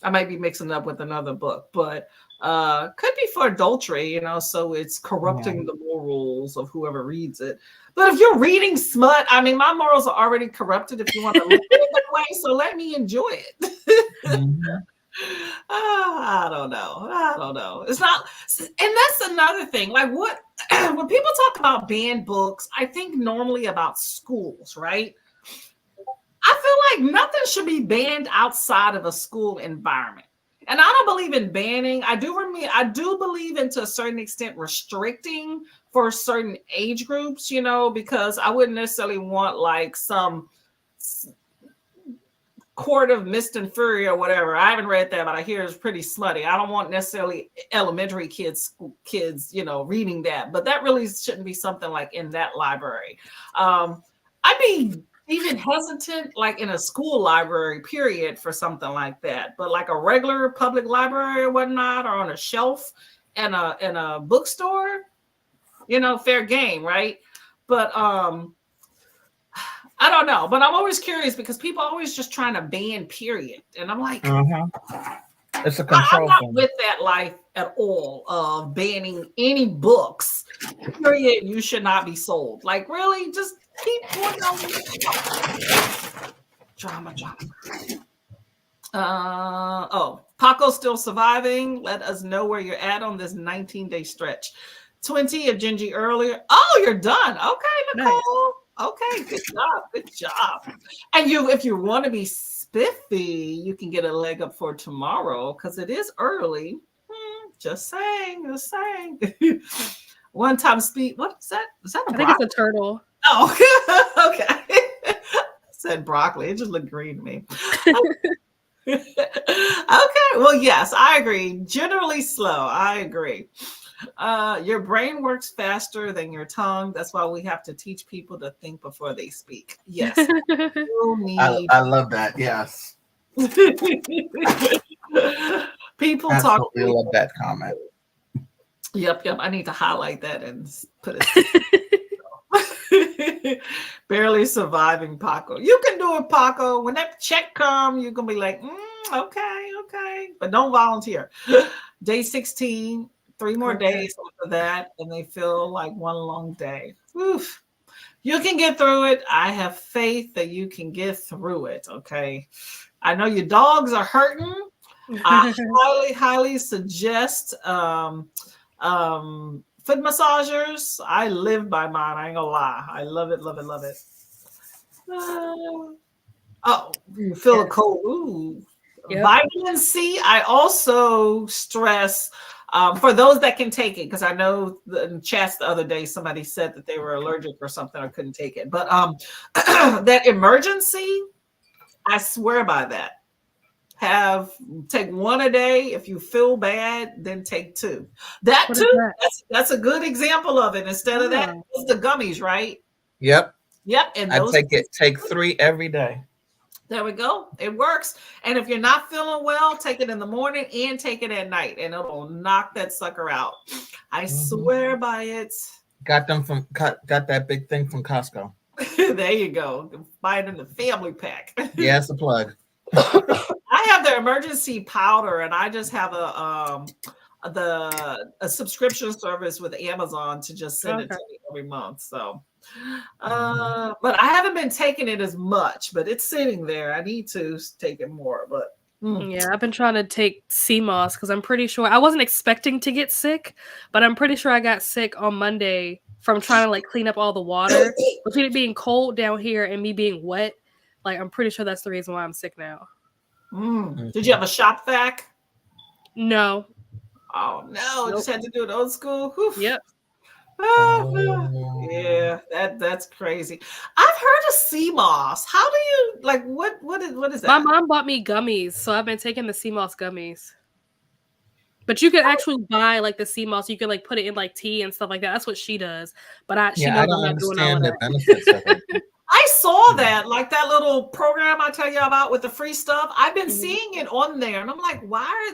might be mixing it up with another book, but could be for adultery, so it's corrupting the morals of whoever reads it. But if you're reading smut, I mean, my morals are already corrupted if you want to look at it that way, so let me enjoy it. I don't know. It's not, and that's another thing. Like when people talk about banned books, I think normally about schools, right? I feel like nothing should be banned outside of a school environment. And I don't believe in banning. I do believe in, to a certain extent, restricting for certain age groups, because I wouldn't necessarily want like some Court of Mist and Fury or whatever. I haven't read that, but I hear it's pretty smutty. I don't want necessarily elementary kids, reading that, but that really shouldn't be something like in that library. I'd be even hesitant, like in a school library, period, for something like that. But like a regular public library or whatnot, or on a shelf in a bookstore, fair game, right? But I don't know, but I'm always curious because people are always just trying to ban, period. And I'm like, it's a control I'm not thing. with that life at all of banning any books, period. You should not be sold. Like, really, just keep going on. Drama. Paco's still surviving. Let us know where you're at on this 19-day stretch. 20 of Gingy earlier. Oh, you're done. Okay, Nicole. Nice. Okay, good job. And if you want to be spiffy, you can get a leg up for tomorrow because it is early. Just saying. One time speed. What is that? Is that a I think it's a turtle. Oh, okay. said broccoli. It just looked green to me. Okay. Well, yes, I agree. Generally slow. I agree. Your brain works faster than your tongue. That's why we have to teach people to think before they speak. Yes. You need I love that. Yes. people talk. Absolutely love that comment. Yep. I need to highlight that and put it. Barely surviving Paco. You can do it, Paco. When that check comes, you're gonna be like, okay, but don't volunteer. Day 16, 3 more days after that, and they feel like one long day. Oof. You can get through it. I have faith that you can get through it. Okay. I know your dogs are hurting. I highly suggest foot massagers. I live by mine. I ain't gonna lie. I love it. You feel a cold. Ooh. Yep. Vitamin C. I also stress for those that can take it, because I know in chats the other day somebody said that they were allergic or something or couldn't take it. But that emergency, I swear by that. Take 1 a day. If you feel bad, then take 2. That what too. That's a good example of it. Instead of that, it's the gummies, right? Yep. And I take 3 every day. There we go. It works. And if you're not feeling well, take it in the morning and take it at night, and it'll knock that sucker out. I swear by it. Got that big thing from Costco. There you go. Buy it in the family pack. Yeah, it's a plug. I have the emergency powder, and I just have a subscription service with Amazon to just send it to me every month. So, but I haven't been taking it as much, but it's sitting there. I need to take it more, but. Yeah, I've been trying to take CMOS because I'm pretty sure I wasn't expecting to get sick, but I'm pretty sure I got sick on Monday from trying to like clean up all the water. Between it being cold down here and me being wet, like I'm pretty sure that's the reason why I'm sick now. Did you have a shop vac? No. Oh no! Nope. Just had to do it old school. Whew. Yep. Yeah, that's crazy. I've heard of CMOS. How do you like? What is that? My mom bought me gummies, so I've been taking the CMOS gummies. But you could actually buy like the CMOS. You could like put it in like tea and stuff like that. That's what she does. But she knows I'm not doing all of that. Benefits of it. I saw that, like that little program I tell you about with the free stuff. I've been seeing it on there, and I'm like, why?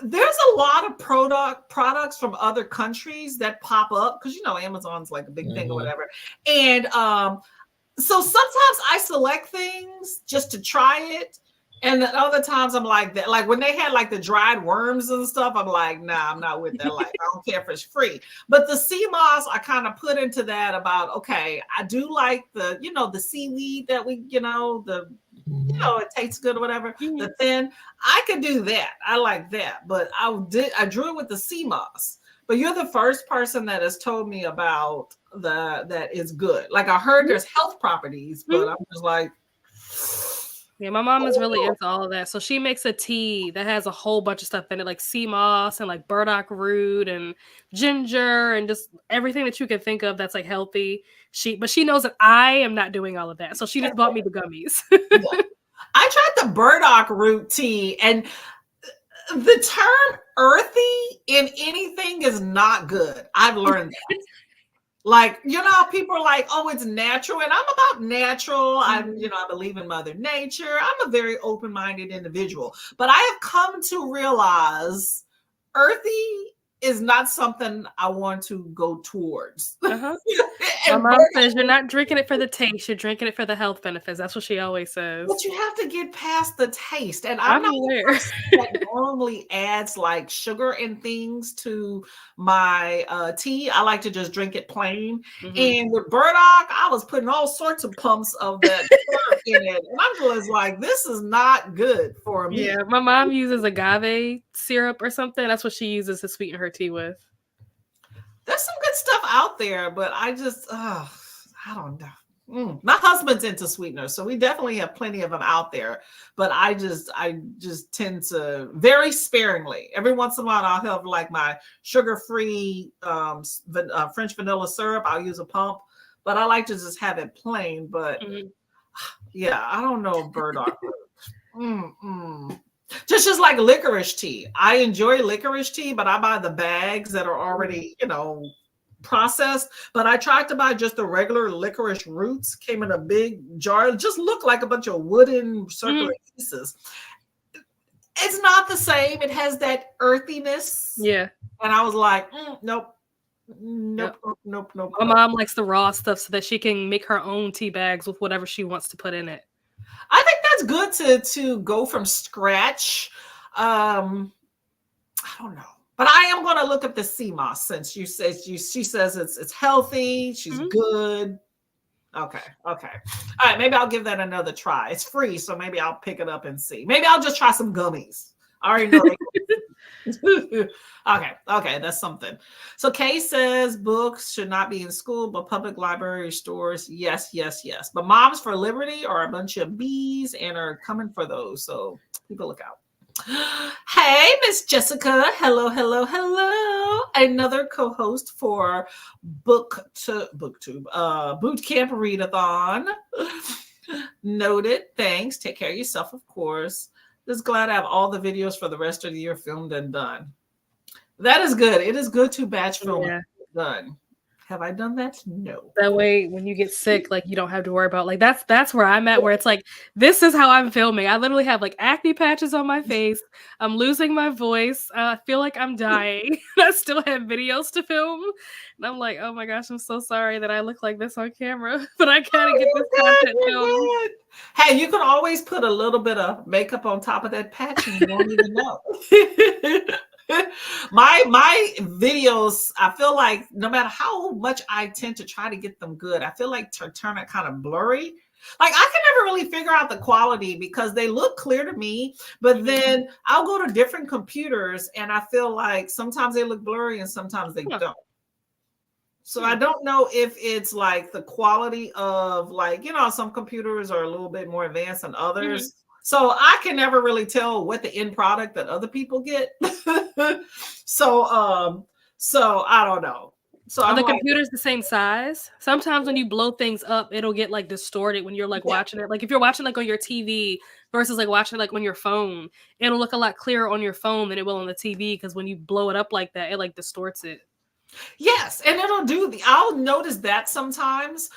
There's a lot of products from other countries that pop up because Amazon's like a big thing or whatever. And so sometimes I select things just to try it. And then other times I'm like that, like when they had like the dried worms and stuff, I'm like, nah, I'm not with that. Like, I don't care if it's free. But the CMOS, I kind of put into that about, okay, I do like the seaweed that we, it tastes good or whatever. The thin, I could do that. I like that. But I drew it with the CMOS. But you're the first person that has told me about that is good. Like I heard there's health properties, but I'm just like, yeah, my mom is really into all of that. So she makes a tea that has a whole bunch of stuff in it, like sea moss and like burdock root and ginger and just everything that you can think of that's like healthy. But she knows that I am not doing all of that. So she just bought me the gummies. Yeah. I tried the burdock root tea, and the term earthy in anything is not good. I've learned that. Like, people are like, oh, it's natural. And I'm about natural. I believe in Mother Nature. I'm a very open-minded individual. But I have come to realize earthy is not something I want to go towards. My mom says you're not drinking it for the taste. You're drinking it for the health benefits. That's what she always says. But you have to get past the taste. And I'm not the person that normally adds like sugar and things to my tea. I like to just drink it plain. And with burdock, I was putting all sorts of pumps of that syrup in it. And I'm just like, this is not good for me. Yeah, my mom uses agave syrup or something. That's what she uses to sweeten her tea with. There's some good stuff out there, but I just, I don't know. My husband's into sweeteners, so we definitely have plenty of them out there. But I just tend to very sparingly. Every once in a while, I'll have like my sugar-free French vanilla syrup. I'll use a pump, but I like to just have it plain. But Yeah, I don't know burdock root. Mm-mm. Just like licorice tea. I enjoy licorice tea, but I buy the bags that are already, processed. But I tried to buy just the regular licorice roots, came in a big jar. It just looked like a bunch of wooden circular pieces. It's not the same. It has that earthiness. Yeah. And I was like, nope. Yep. Nope. My mom likes the raw stuff so that she can make her own tea bags with whatever she wants to put in it. I think that's good to go from scratch. I don't know, but I am going to look at the sea moss since she says it's healthy. She's good. Okay. All right. Maybe I'll give that another try. It's free, so maybe I'll pick it up and see. Maybe I'll just try some gummies. I already know. Okay, that's something. So Kay says books should not be in school, but public library stores, yes. But Moms for Liberty are a bunch of bees and are coming for those. So people look out. Hey, Miss Jessica. Hello. Another co-host for BookTube Boot Camp Readathon. Noted. Thanks. Take care of yourself, of course. Just glad I have all the videos for the rest of the year filmed and done. That is good. It is good to batch film done. Have I done that? No. That way, when you get sick, like you don't have to worry about like that's where I'm at. Where it's like this is how I'm filming. I literally have like acne patches on my face. I'm losing my voice. I feel like I'm dying. I still have videos to film, and I'm like, oh my gosh, I'm so sorry that I look like this on camera, but I gotta get this content filmed. Hey, you can always put a little bit of makeup on top of that patch, and you won't even know. My videos, I feel like no matter how much I tend to try to get them good, I feel like turn it kind of blurry. Like I can never really figure out the quality because they look clear to me, but then I'll go to different computers and I feel like sometimes they look blurry and sometimes they don't. So I don't know if it's like the quality of like, some computers are a little bit more advanced than others. So I can never really tell what the end product that other people get. So I don't know. So are the computers the same size? Sometimes when you blow things up, it'll get like distorted when you're like watching it. Like if you're watching like on your TV versus like watching like on your phone, it'll look a lot clearer on your phone than it will on the TV because when you blow it up like that, it like distorts it. Yes, and I'll notice that sometimes.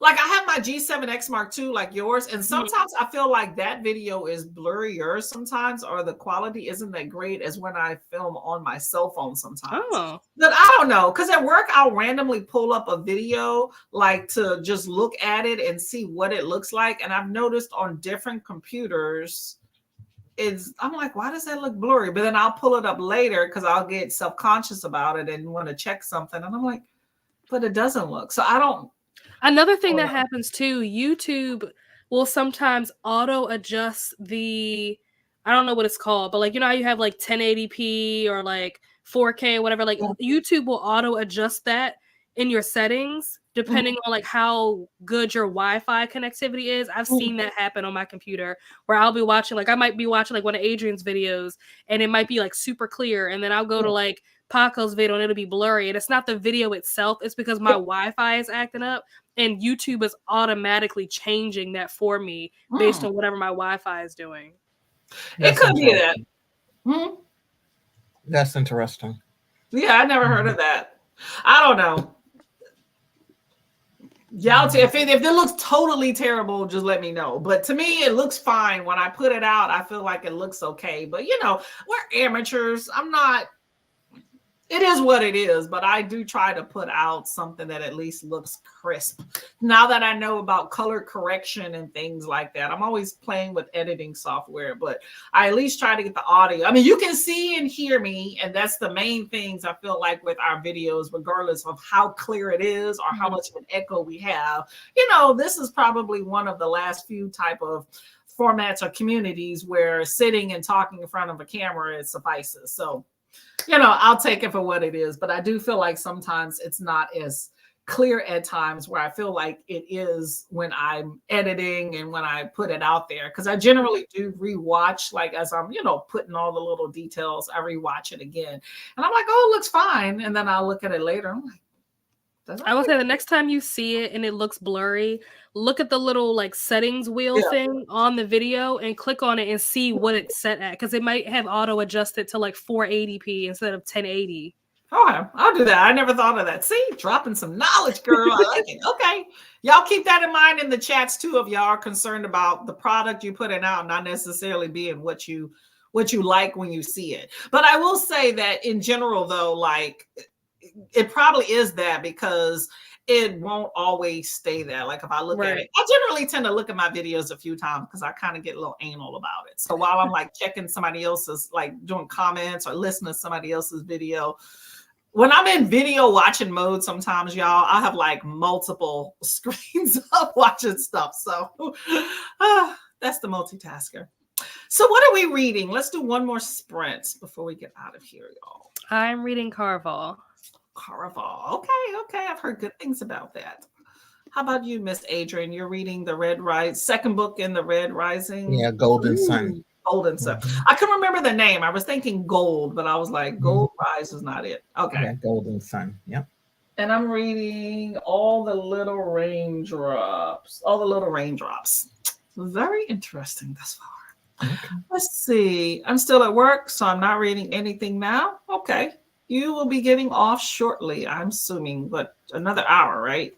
Like I have my G7X Mark II like yours, and sometimes I feel like that video is blurrier sometimes, or the quality isn't that great as when I film on my cell phone sometimes. But I don't know, because at work I'll randomly pull up a video like to just look at it and see what it looks like. And I've noticed on different computers, I'm like, why does that look blurry? But then I'll pull it up later because I'll get self-conscious about it and want to check something. And I'm like, but it doesn't look. So I don't. Another thing that happens too, YouTube will sometimes auto adjust I don't know what it's called, but like, how you have like 1080p or like 4K, whatever, like YouTube will auto adjust that in your settings, depending on like how good your Wi-Fi connectivity is. I've seen that happen on my computer where I'll be watching, like I might be watching like one of Adrian's videos and it might be like super clear. And then I'll go to like Paco's video and it'll be blurry. And it's not the video itself. It's because my Wi-Fi is acting up and YouTube is automatically changing that for me based on whatever my Wi-Fi is doing. It could be that. That's interesting. Yeah, I never heard of that. I don't know. Yeah, if it looks totally terrible, just let me know. But to me, it looks fine. When I put it out, I feel like it looks okay. But we're amateurs. It is what it is, but I do try to put out something that at least looks crisp. Now that I know about color correction and things like that, I'm always playing with editing software, but I at least try to get the audio. I mean, you can see and hear me, and that's the main things I feel like with our videos, regardless of how clear it is or how much of an echo we have. This is probably one of the last few type of formats or communities where sitting and talking in front of a camera, it suffices. So I'll take it for what it is, but I do feel like sometimes it's not as clear at times where I feel like it is when I'm editing and when I put it out there. Because I generally do rewatch, like as I'm, putting all the little details, I rewatch it again. And I'm like, oh, it looks fine. And then I'll look at it later. I'm like, I will say the next time you see it and it looks blurry, look at the little like settings wheel thing on the video and click on it and see what it's set at, because it might have auto adjusted to like 480p instead of 1080. Okay, I'll do that. I never thought of that. See, dropping some knowledge, girl. I like it. Okay. Y'all keep that in mind in the chats too, if y'all are concerned about the product you putting out, not necessarily being what you like when you see it. But I will say that in general, though, like it probably is that, because it won't always stay there. Like if I look at it, I generally tend to look at my videos a few times because I kind of get a little anal about it. So while I'm like checking somebody else's, like doing comments or listening to somebody else's video, when I'm in video watching mode, sometimes y'all, I have like multiple screens up watching stuff. So that's the multitasker. So what are we reading? Let's do one more sprint before we get out of here, y'all. I'm reading Caraval. Okay. I've heard good things about that. How about you, Miss Adrian? You're reading the Red Rise, second book in the Red Rising. Yeah, Golden Sun. Golden Sun. I couldn't remember the name. I was thinking Gold, but I was like, Gold Rise is not it. Okay. Yeah, Golden Sun. Yep. And I'm reading All the Little Raindrops. Very interesting thus far. Okay. Let's see. I'm still at work, so I'm not reading anything now. Okay. You will be getting off shortly, I'm assuming, but another hour, right?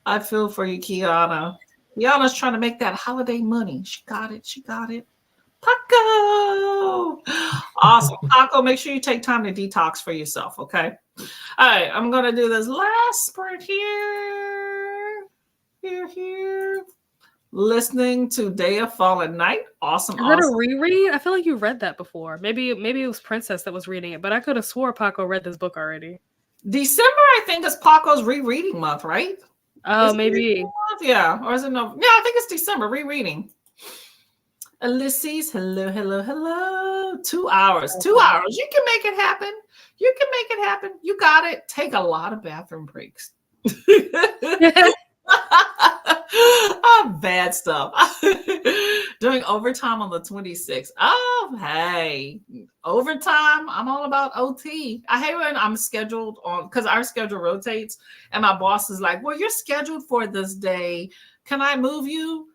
I feel for you, Kiana. Kiana's trying to make that holiday money. She got it. Paco! Awesome. Paco, make sure you take time to detox for yourself, okay? All right, I'm going to do this last sprint here. Here. Listening to Day of Fallen Night. Awesome. Is that a reread? I feel like you read that before. Maybe it was Princess that was reading it, but I could have swore Paco read this book already. December, I think, is Paco's rereading month, right? Oh, maybe. Yeah. Or is it no? Yeah, I think it's December, rereading. Ulysses, hello. 2 hours. 2 hours. You can make it happen. You got it. Take a lot of bathroom breaks. Bad stuff. Doing overtime on the 26th. Oh, hey. Overtime. I'm all about OT. I hate when I'm scheduled on, because our schedule rotates and my boss is like, well, you're scheduled for this day. Can I move you?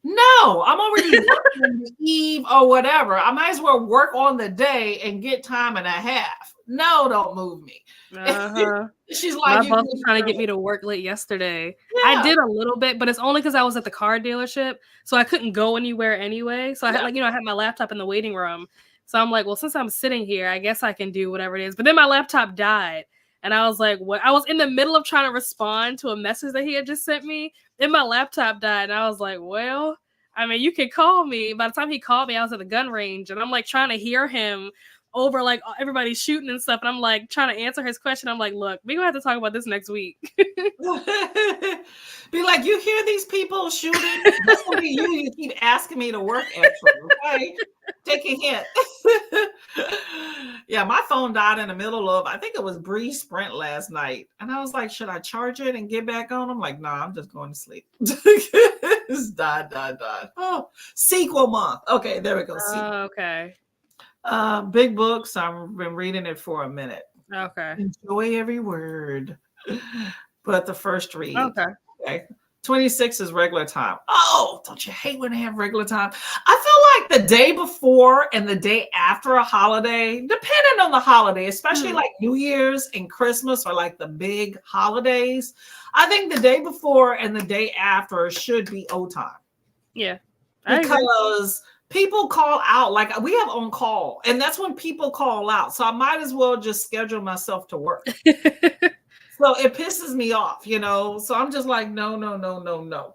No, I'm already working the eve or whatever. I might as well work on the day and get time and a half. No, don't move me. She's like, my boss was trying to get me to work late yesterday. Yeah. I did a little bit, but it's only because I was at the car dealership, so I couldn't go anywhere anyway. So I had I had my laptop in the waiting room. So I'm like, well, since I'm sitting here, I guess I can do whatever it is. But then my laptop died. And I was like, what? I was in the middle of trying to respond to a message that he had just sent me. Then my laptop died. And I was like, well, I mean, you can call me. By the time he called me, I was at the gun range. And I'm like trying to hear him over like everybody's shooting and stuff. And I'm like trying to answer his question. I'm like, look, we're going to have to talk about this next week. Be like, you hear these people shooting? That's going to be you. You keep asking me to work extra, okay? Take a hint. Yeah, my phone died in the middle of, I think it was Breeze Sprint last night. And I was like, should I charge it and get back on? I'm like, nah, I'm just going to sleep. It's died. Oh, sequel month. Okay, there we go. Okay. Big books. I've been reading it for a minute. Okay. Enjoy every word. But the first read. Okay. 26 is regular time. Oh, don't you hate when they have regular time? I feel like the day before and the day after a holiday, depending on the holiday, especially like New Year's and Christmas or like the big holidays, I think the day before and the day after should be O time. Yeah. Because people call out, like we have on call, and that's when people call out. So I might as well just schedule myself to work. So it pisses me off, So I'm just like, no.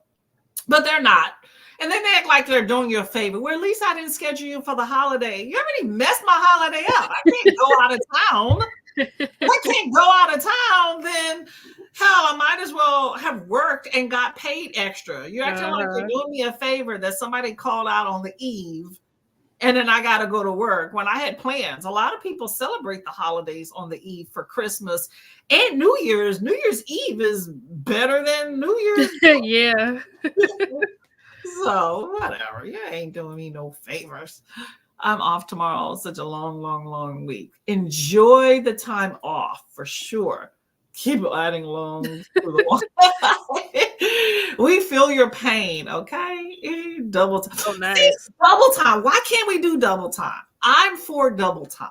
But they're not. And then they act like they're doing you a favor. Well, at least I didn't schedule you for the holiday. You already messed my holiday up. I can't go out of town. Then hell, I might as well have worked and got paid extra. You're acting like you're doing me a favor that somebody called out on the eve. And then I got to go to work when I had plans. A lot of people celebrate the holidays on the eve for Christmas and New Year's. New Year's Eve is better than New Year's. Yeah. So whatever. You ain't doing me no favors. I'm off tomorrow. Such a long week. Enjoy the time off for sure. Keep adding loans to the we feel your pain, okay? Double time. Oh, See, nice. double time. Why can't we do double time? I'm for double time.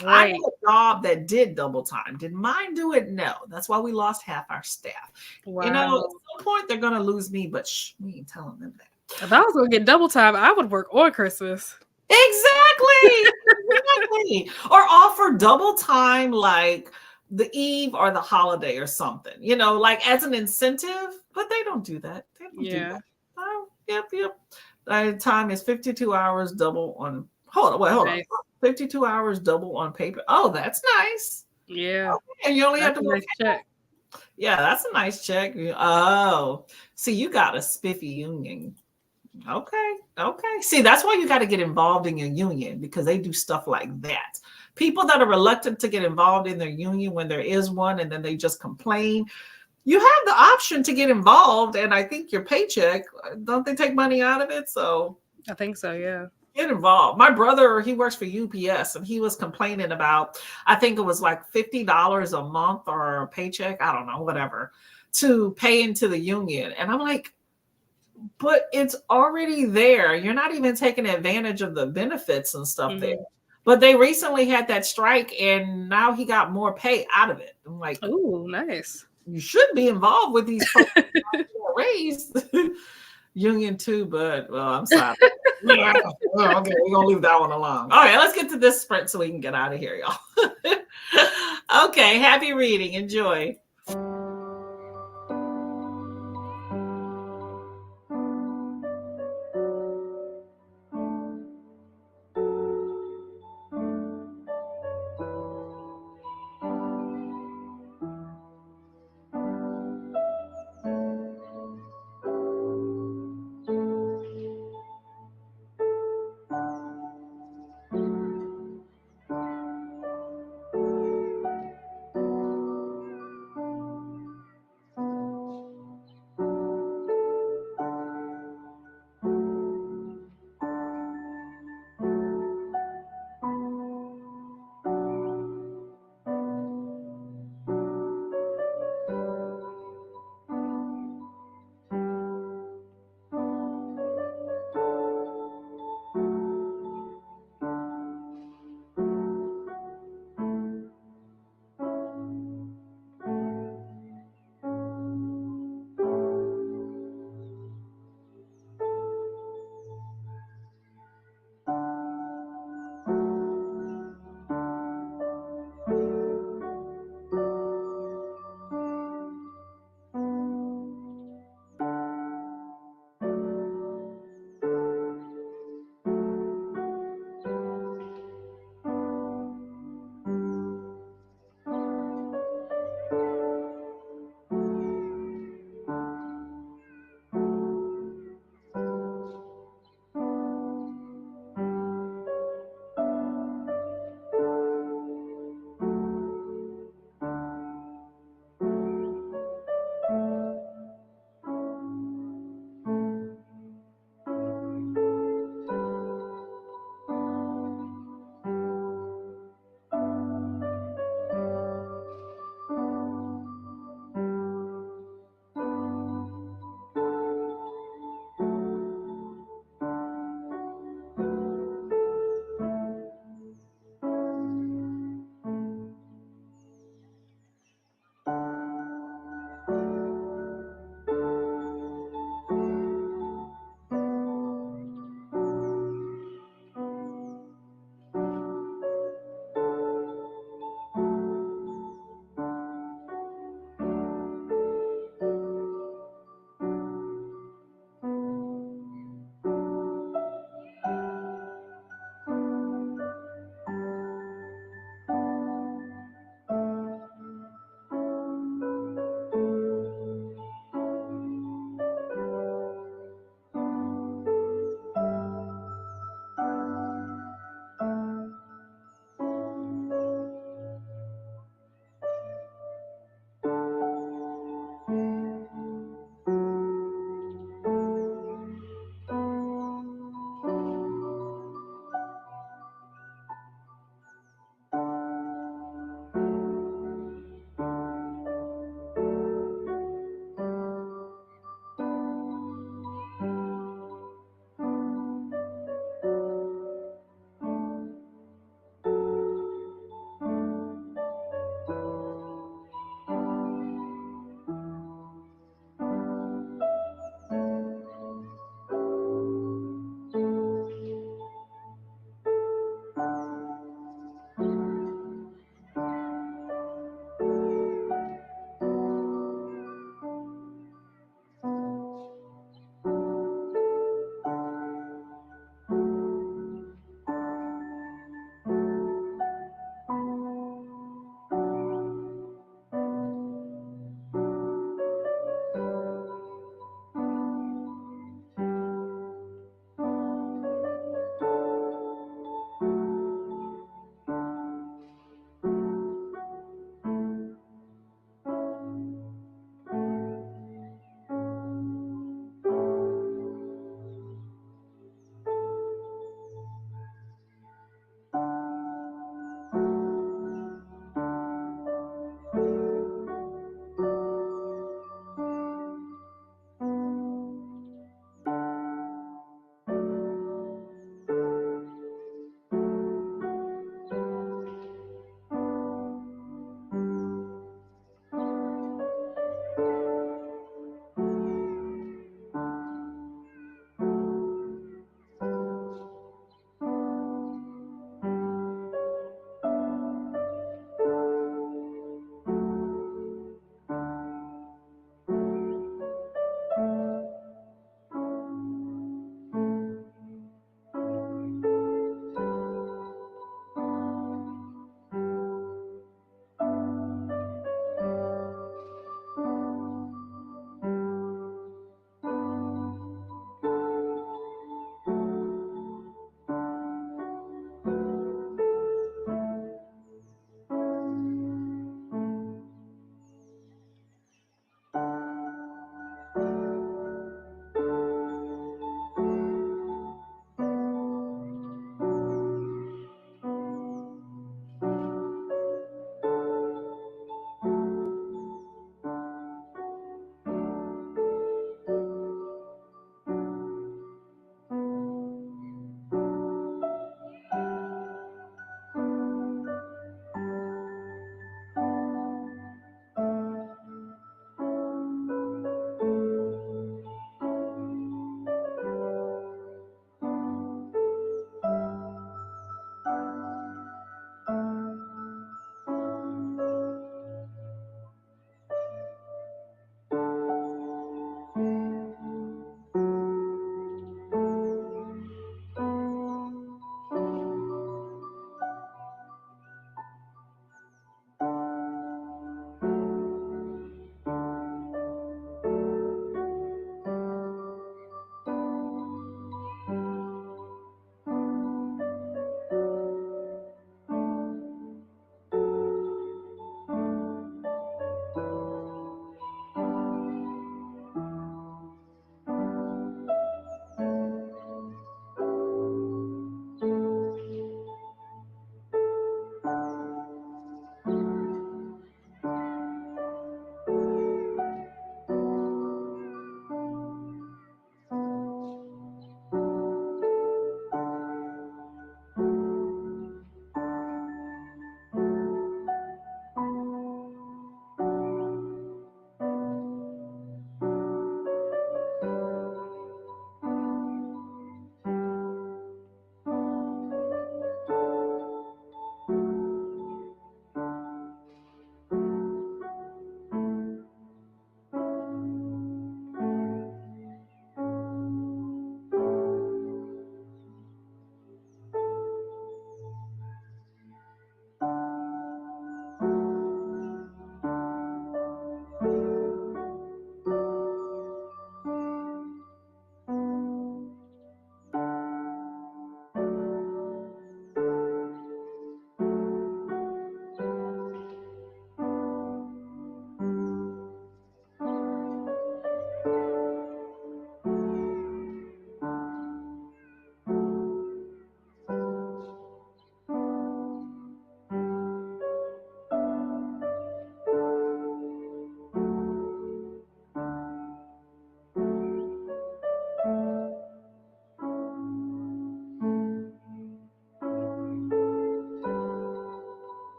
I Right. had a job that did double time. Did mine do it? No. That's why we lost half our staff. You know, Wow. at some point they're gonna lose me, but shh, we ain't telling them that. If I was gonna get double time, I would work on Christmas. Exactly. Exactly. Or offer double time like the eve or the holiday or something, you know, like as an incentive, but they don't do that. They don't do Yeah. that. Oh, yep, yep. Time is 52 hours double on hold on. Nice. 52 hours double on paper. Oh, that's nice. Yeah. And you only have That's to a work. nice check. Yeah, that's a nice check. Oh, see, you got a spiffy union. Okay. Okay. See, that's why you got to get involved in your union because they do stuff like that. People that are reluctant to get involved in their union when there is one and then they just complain, you have the option to get involved. And I think your paycheck, don't they take money out of it? So I think so, yeah. get involved. My brother, he works for UPS and he was complaining about, I think it was like $50 a month or a paycheck, I don't know, whatever, to pay into the union. And I'm like, but it's already there. You're not even taking advantage of the benefits and stuff there. Mhm. But they recently had that strike and now he got more pay out of it. I'm like, Ooh, nice. you should be involved with these folks that get raised. Union too, but well, I'm sorry. Yeah, well, okay, we're gonna leave that one alone. All right, let's get to this sprint so we can get out of here, y'all. Okay, happy reading. Enjoy.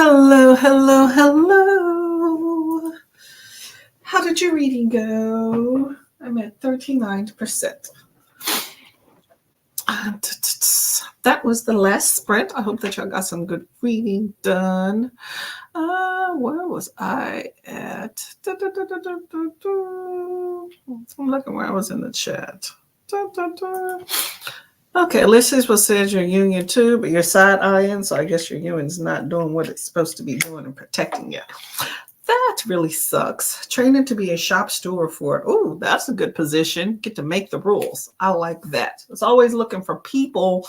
Hello, hello, hello. How did your reading go? I'm at 39%. That was the last sprint. I hope that y'all got some good reading done. Where was I at? I'm looking where I was in the chat. Okay, Ulysses was says you're union too, but you're side eyeing, so I guess your union's not doing what it's supposed to be doing and protecting you. That really sucks. Training to be a shop steward for it. Oh, that's a good position. Get to make the rules. I like that. It's always looking for people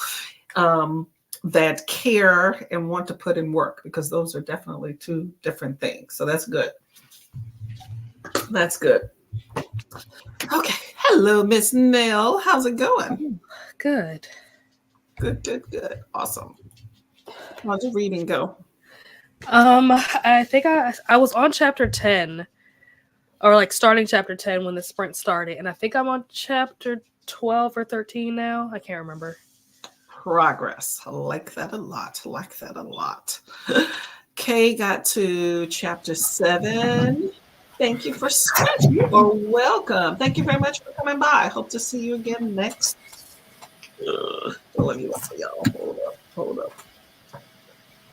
that care and want to put in work, because those are definitely two different things. So that's good. That's good. Okay. Hello, Miss Nell. How's it going? Good. Good. Awesome. How'd your reading go? I think I was on chapter 10, or like starting chapter 10 when the sprint started, and I think I'm on chapter 12 or 13 now. I can't remember. Progress. I like that a lot. Kay got to chapter 7. Thank you for stretching. You are welcome. Thank you very much for coming by. Hope to see you again next. Let me look for y'all. Hold up.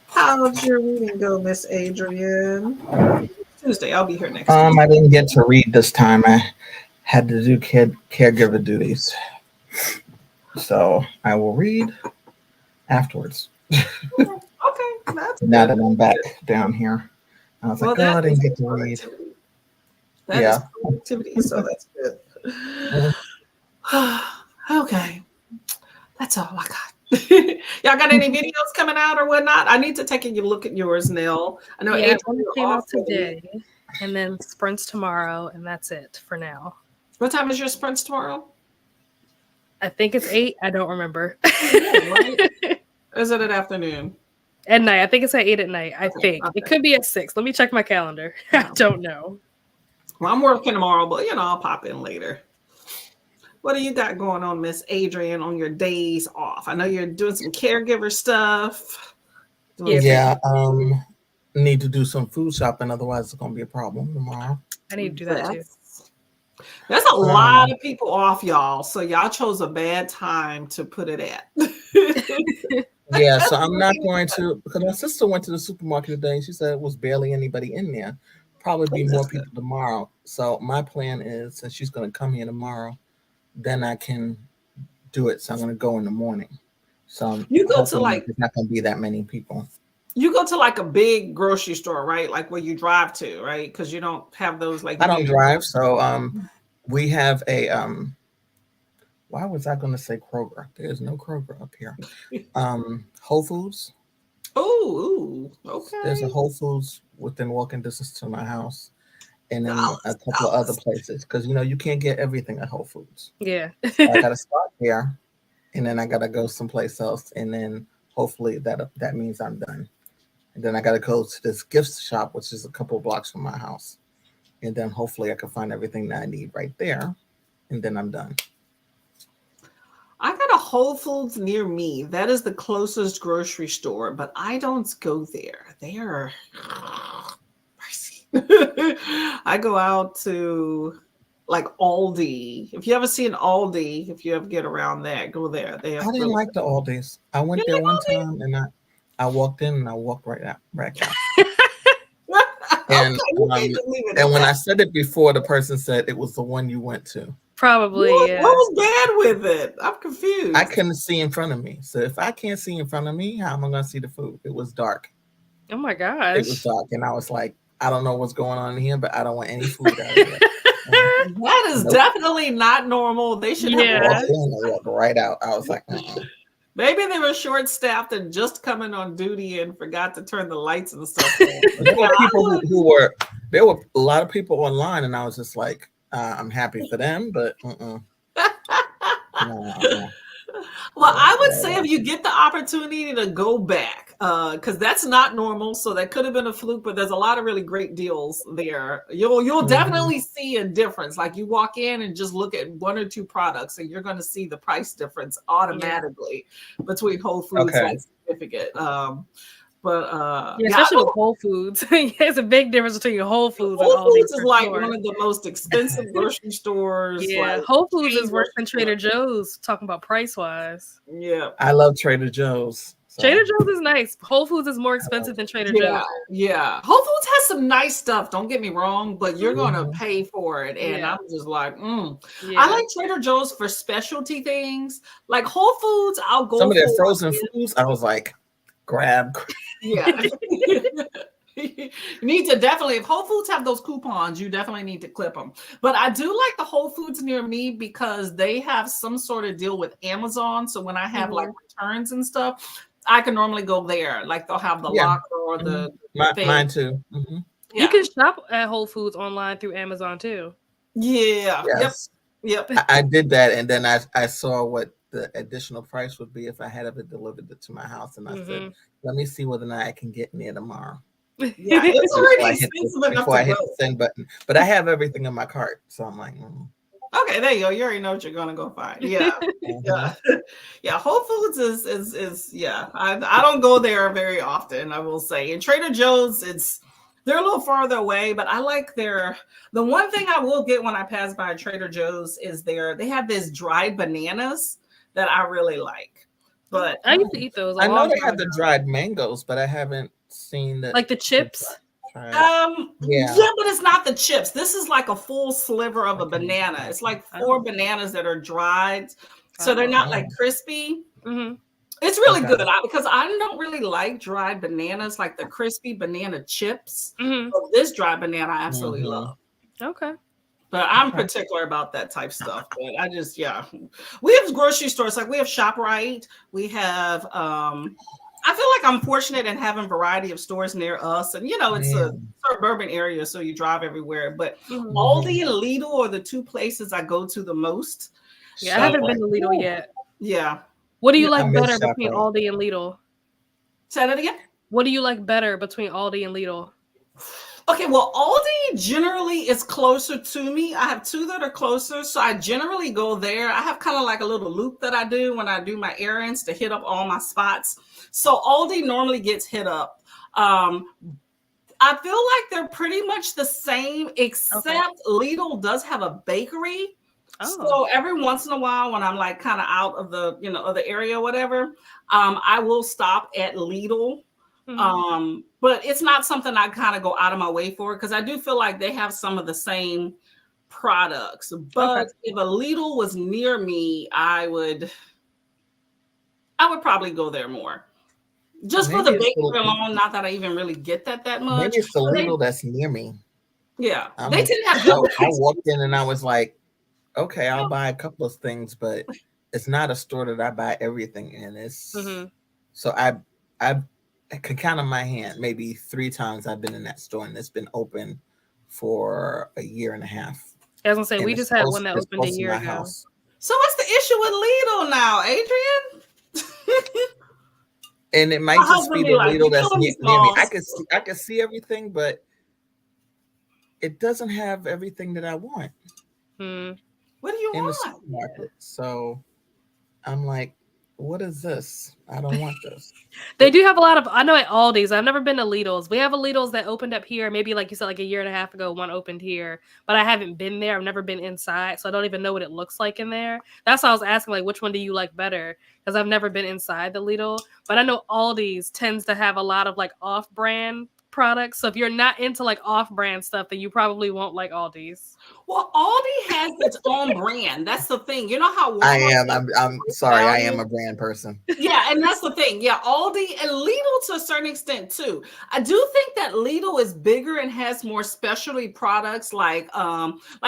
How'd your reading go, Miss Adrian? Tuesday. I'll be here next Tuesday. I didn't get to read this time. I had to do caregiver duties. So I will read afterwards. Okay. That's now that I'm back down here. I was like, I didn't get to read. That is productivity, so that's good. Okay. That's all I got. Y'all got any videos coming out or whatnot? I need to take a look at yours, Nell. I know one came out today, and then sprints tomorrow, and that's it for now. What time is your sprints tomorrow? I think it's 8. I don't remember. Is it at afternoon? At night. I think it's at 8 at night. I think. Okay. It could be at 6. Let me check my calendar. I don't know. Well, I'm working tomorrow, but I'll pop in later. What do you got going on, Miss Adrian, on your days off? I know you're doing some caregiver stuff. Yeah. Need to do some food shopping, otherwise it's gonna be a problem tomorrow. I need to do that too. There's a lot of people off, y'all. So y'all chose a bad time to put it at. Yeah, so I'm not going to, because my sister went to the supermarket today and she said it was barely anybody in there. Probably be more people tomorrow. So my plan is, since she's going to come here tomorrow, then I can do it. So I'm going to go in the morning. So you go to like, there's not going to be that many people. You go to like a big grocery store, right? Like where you drive to, right? Because you don't have those like. I don't drive, so we have a why was I going to say Kroger? There's no Kroger up here. Whole Foods. Oh, okay. There's a Whole Foods within walking distance to my house, and then a couple of other places, because you can't get everything at Whole Foods. Yeah. So I got to start there, and then I got to go someplace else, and then hopefully that means I'm done. And then I got to go to this gift shop, which is a couple of blocks from my house, and then hopefully I can find everything that I need right there, and then I'm done. I got a Whole Foods near me. That is the closest grocery store, but I don't go there. They are pricey. I go out to like Aldi. If you ever see an Aldi, if you ever get around that, go there. I didn't like the Aldis. I went there one time and I walked in and I walked right out. And and when I said it before, the person said it was the one you went to. Probably. What was bad with it? I'm confused. I couldn't see in front of me. So if I can't see in front of me, how am I going to see the food? It was dark. Oh my gosh. It was dark. And I was like, I don't know what's going on in here, but I don't want any food out of here. That is definitely not normal. They should have walked right out. I was like, maybe they were short-staffed and just coming on duty and forgot to turn the lights and stuff on. There were a lot of people online, and I was just like, I'm happy for them, but no. Well, I would say if you get the opportunity to go back, because that's not normal. So that could have been a fluke, but there's a lot of really great deals there. You'll definitely see a difference. Like you walk in and just look at one or two products, and you're going to see the price difference automatically between Whole Foods. That's significant. But Yeah, yeah, I especially with know Whole Foods. There's a big difference between Whole Foods and Whole Aldi's Foods is for like sure. one of the most expensive grocery stores, Yeah, like Whole Foods chain is worse than grocery Trader stores. Joe's, talking about price wise. Yeah. I love Trader Joe's. So Trader Joe's is nice. Whole Foods is more I love expensive than Trader Yeah, Joe's. yeah. Whole Foods has some nice stuff. Don't get me wrong, but you're gonna Mhm. pay for it, and Yeah. I'm just like, I Yeah. like Trader Joe's for specialty things. Like Whole Foods, I'll Some go of their for. frozen foods, I was like, grab. Yeah. You need to definitely, if Whole Foods have those coupons, you definitely need to clip them. But I do like the Whole Foods near me because they have some sort of deal with Amazon. So when I have like returns and stuff, I can normally go there. Like they'll have the Yeah. locker or the thing. Mine too. Mm-hmm. You Yeah. can shop at Whole Foods online through Amazon too. Yeah. Yes. Yep. I did that, and then I saw what the additional price would be if I had it delivered to my house, and I said, let me see whether or not I can get in there tomorrow. Yeah, it's already expensive enough before I to hit go. the send button. But I have everything in my cart, so I'm like, Okay, there you go. You already know what you're gonna go find. Yeah. Yeah. Yeah. Whole Foods is yeah. I don't go there very often, I will say. And Trader Joe's, they're a little farther away, but I like the one thing I will get when I pass by Trader Joe's is they have this dried bananas that I really like. But I used to eat those. I know they have the dried mangoes, but I haven't seen that. Like the chips. yeah, but it's not the chips. This is like a full sliver of a banana. It's like 4 bananas that are dried, so they're not like crispy. It's really good because I don't really like dried bananas, like the crispy banana chips. But this dried banana I absolutely love. Okay. But I'm particular about that type stuff. But I just, we have grocery stores, like we have ShopRite. We have I feel like I'm fortunate in having a variety of stores near us. And, it's a suburban area, so you drive everywhere. But Aldi and Lidl are the 2 places I go to the most. Yeah, I haven't been to Lidl yet. Yeah. What do you like better between Aldi and Lidl? Say that again? What do you like better between Aldi and Lidl? Okay, well, Aldi generally is closer to me. I have 2 that are closer, so I generally go there. I have kind of like a little loop that I do when I do my errands to hit up all my spots. So Aldi normally gets hit up. I feel like they're pretty much the same, except Lidl does have a bakery. So every once in a while, when I'm like kind of out of the of the area or whatever, I will stop at Lidl. But it's not something I kind of go out of my way for because I do feel like they have some of the same products. But if a Lidl was near me, I would probably go there more. Just for the bakery alone, not that I even really get that much. Maybe it's the Lidl that's near me. Yeah, they tend to have good. I walked in and I was like, okay, I'll buy a couple of things, but it's not a store that I buy everything in. It's so I could count on my hand maybe 3 times I've been in that store, and it's been open for a year and a half. I was gonna say we just had one that opened a year ago. House. So what's the issue with Lidl now, Adrian? And it might just be the Lidl that's near me. I can see everything, but it doesn't have everything that I want. What do you in want? The supermarket? So I'm like, what is this? I don't want this. They do have a lot of, I know at Aldi's, I've never been to Lidl's. We have a Lidl's that opened up here, maybe like you said, like a year and a half ago, one opened here, but I haven't been there. I've never been inside, so I don't even know what it looks like in there. That's why I was asking, like, which one do you like better? Because I've never been inside the Lidl, but I know Aldi's tends to have a lot of like off-brand products. So if you're not into like off-brand stuff, then you probably won't like Aldi's. Well, Aldi has its own brand. That's the thing. You know how I am. I'm sorry. I am a brand person. Yeah, and that's the thing. Yeah, Aldi and Lidl to a certain extent too. I do think that Lidl is bigger and has more specialty products. Like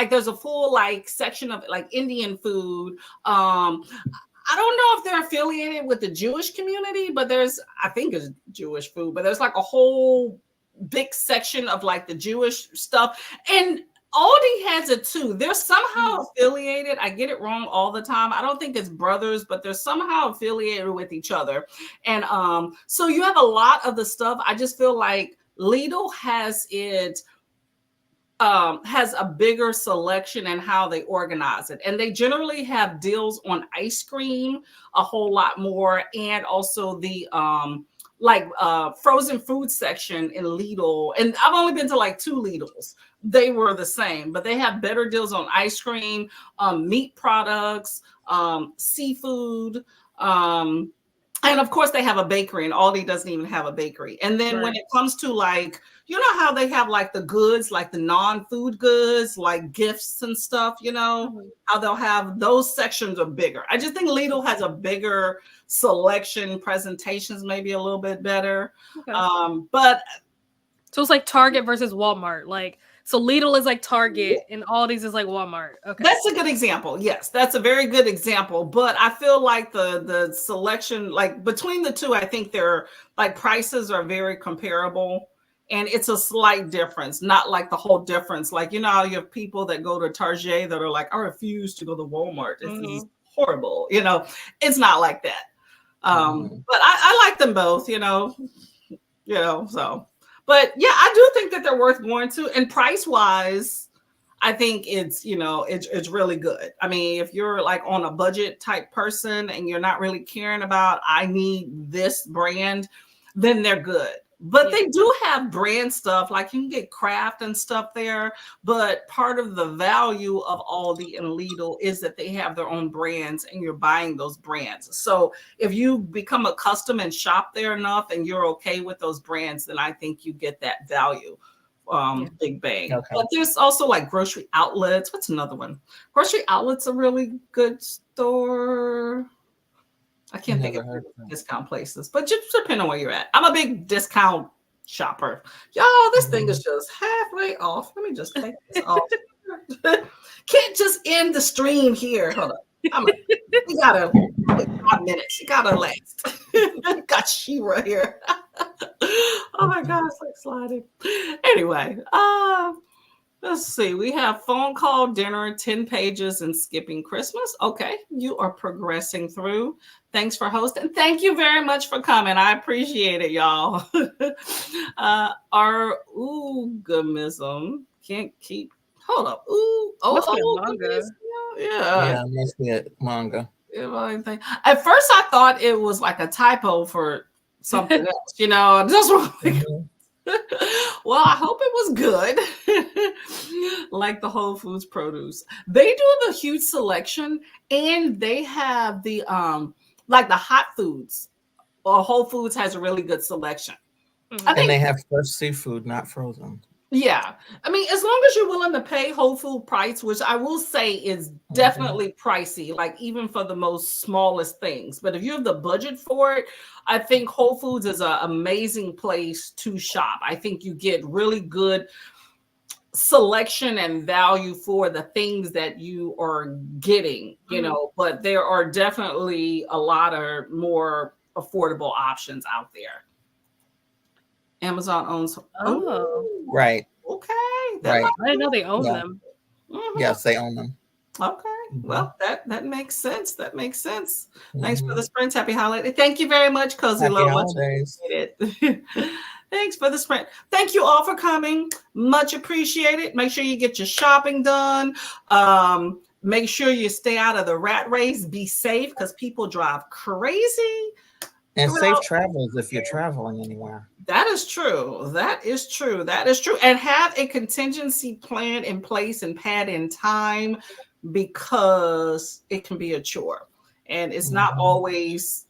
there's a full like section of like Indian food. I don't know if they're affiliated with the Jewish community, but I think it's Jewish food, but there's like a whole big section of like the Jewish stuff. And Aldi has it too. They're somehow affiliated. I get it wrong all the time. I don't think it's brothers, but they're somehow affiliated with each other. And so you have a lot of the stuff. I just feel like Lidl has a bigger selection in how they organize it. And they generally have deals on ice cream a whole lot more. And also the like frozen food section in Lidl, and I've only been to like 2 Lidls. They were the same, but they have better deals on ice cream, meat products, seafood, and of course they have a bakery, and Aldi doesn't even have a bakery. And then when Right. it comes to like, you know how they have like the goods, like the non-food goods, like gifts and stuff, you know, Mhm. how they'll have those sections are bigger. I just think Lidl has a bigger selection, presentations maybe a little bit better. Okay. But So it's like Target versus Walmart. Like, so Lidl is like Target and Aldi's is like Walmart. Okay. that's a good example. Yes, that's a very good example. But I feel like the selection, like between the two, I think they're like prices are very comparable. And it's a slight difference, not like the whole difference. Like, you know, how you have people that go to Target that are like, I refuse to go to Walmart. This is Mhm. horrible. You know, it's not like that. Mhm. But I like them both, so. But yeah, I do think that they're worth going to. And price wise, I think it's really good. I mean, if you're like on a budget type person and you're not really caring about I need this brand, then they're good. But Yeah. they do have brand stuff, like you can get Kraft and stuff there. But part of the value of Aldi and Lidl is that they have their own brands and you're buying those brands. So if you become accustomed and shop there enough and you're okay with those brands, then I think you get that value. Yeah. Big bang. Okay. But there's also like grocery outlets. What's another one? Grocery outlets a really good store. I can't think Never of heard of that. discount places, but just depending on where you're at. I'm a big discount shopper. Y'all, this thing is just halfway off. Let me just take this off. Can't just end the stream here. Hold on. We gotta 5 minutes. You gotta last. Got Shira here. Oh my God, it's like sliding. Anyway, let's see. We have phone call, dinner, 10 pages, and skipping Christmas. Okay, you are progressing through. Thanks for hosting. Thank you very much for coming. I appreciate it, y'all. Our ooganism can't keep. Hold up. Ooh, Must be a oh, manga. yeah. Yeah, it must be a manga. At first, I thought it was like a typo for something else. Just Mhm. well, I hope it was good. Like the Whole Foods produce. They do the huge selection and they have the like the hot foods. Or Whole Foods has a really good selection. Mhm. I And think they have fresh seafood, not frozen. yeah. I mean, as long as you're willing to pay whole food price, which I will say is Mhm. definitely pricey, like even for the most smallest things. But if you have the budget for it, I think Whole Foods is an amazing place to shop. I think you get really good selection and value for the things that you are getting, Mhm. but there are definitely a lot of more affordable options out there. Amazon owns. Oh, Oh, Right, okay. That right. might I didn't know they own Yeah. them. Mhm. Yes, they own them. Okay. Mhm. Well, that makes sense. That makes sense. Thanks for the Mhm. sprint. Happy holiday. Thank you very much, Cozy Happy Low. Much holidays. appreciated. Thanks for the sprint. Thank you all for coming. Much appreciated. Make sure you get your shopping done. Make sure you stay out of the rat race. Be safe because people drive crazy And safe throughout. travels if you're traveling anywhere. That is true. That is true. That is true. And have a contingency plan in place and pad in time because it can be a chore. And it's not Mhm. always,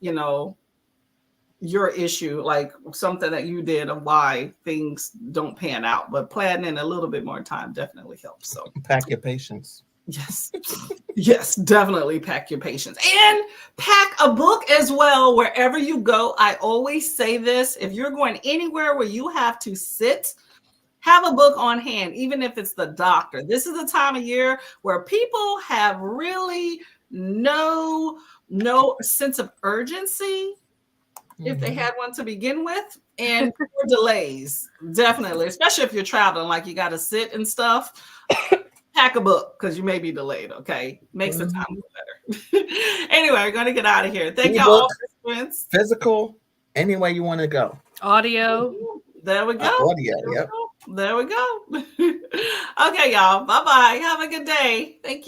your issue, like something that you did of why things don't pan out. But planning in a little bit more time definitely helps. So Pack your patience. yes. Yes, definitely pack your patience and pack a book as well wherever you go. I always say this, if you're going anywhere where you have to sit, have a book on hand, even if it's the doctor. This is the time of year where people have really no sense of urgency if they Mhm. had one to begin with, and for delays, definitely, especially if you're traveling, like you got to sit and stuff. Pack a book because you may be delayed. Okay, makes the time Mhm. go better. Anyway, we're gonna get out of here. Thank y'all Ebook, all for friends. physical, any way you want to go. Audio. There we go. Audio, yep. There we go. Okay, y'all. Bye bye. Have a good day. Thank you.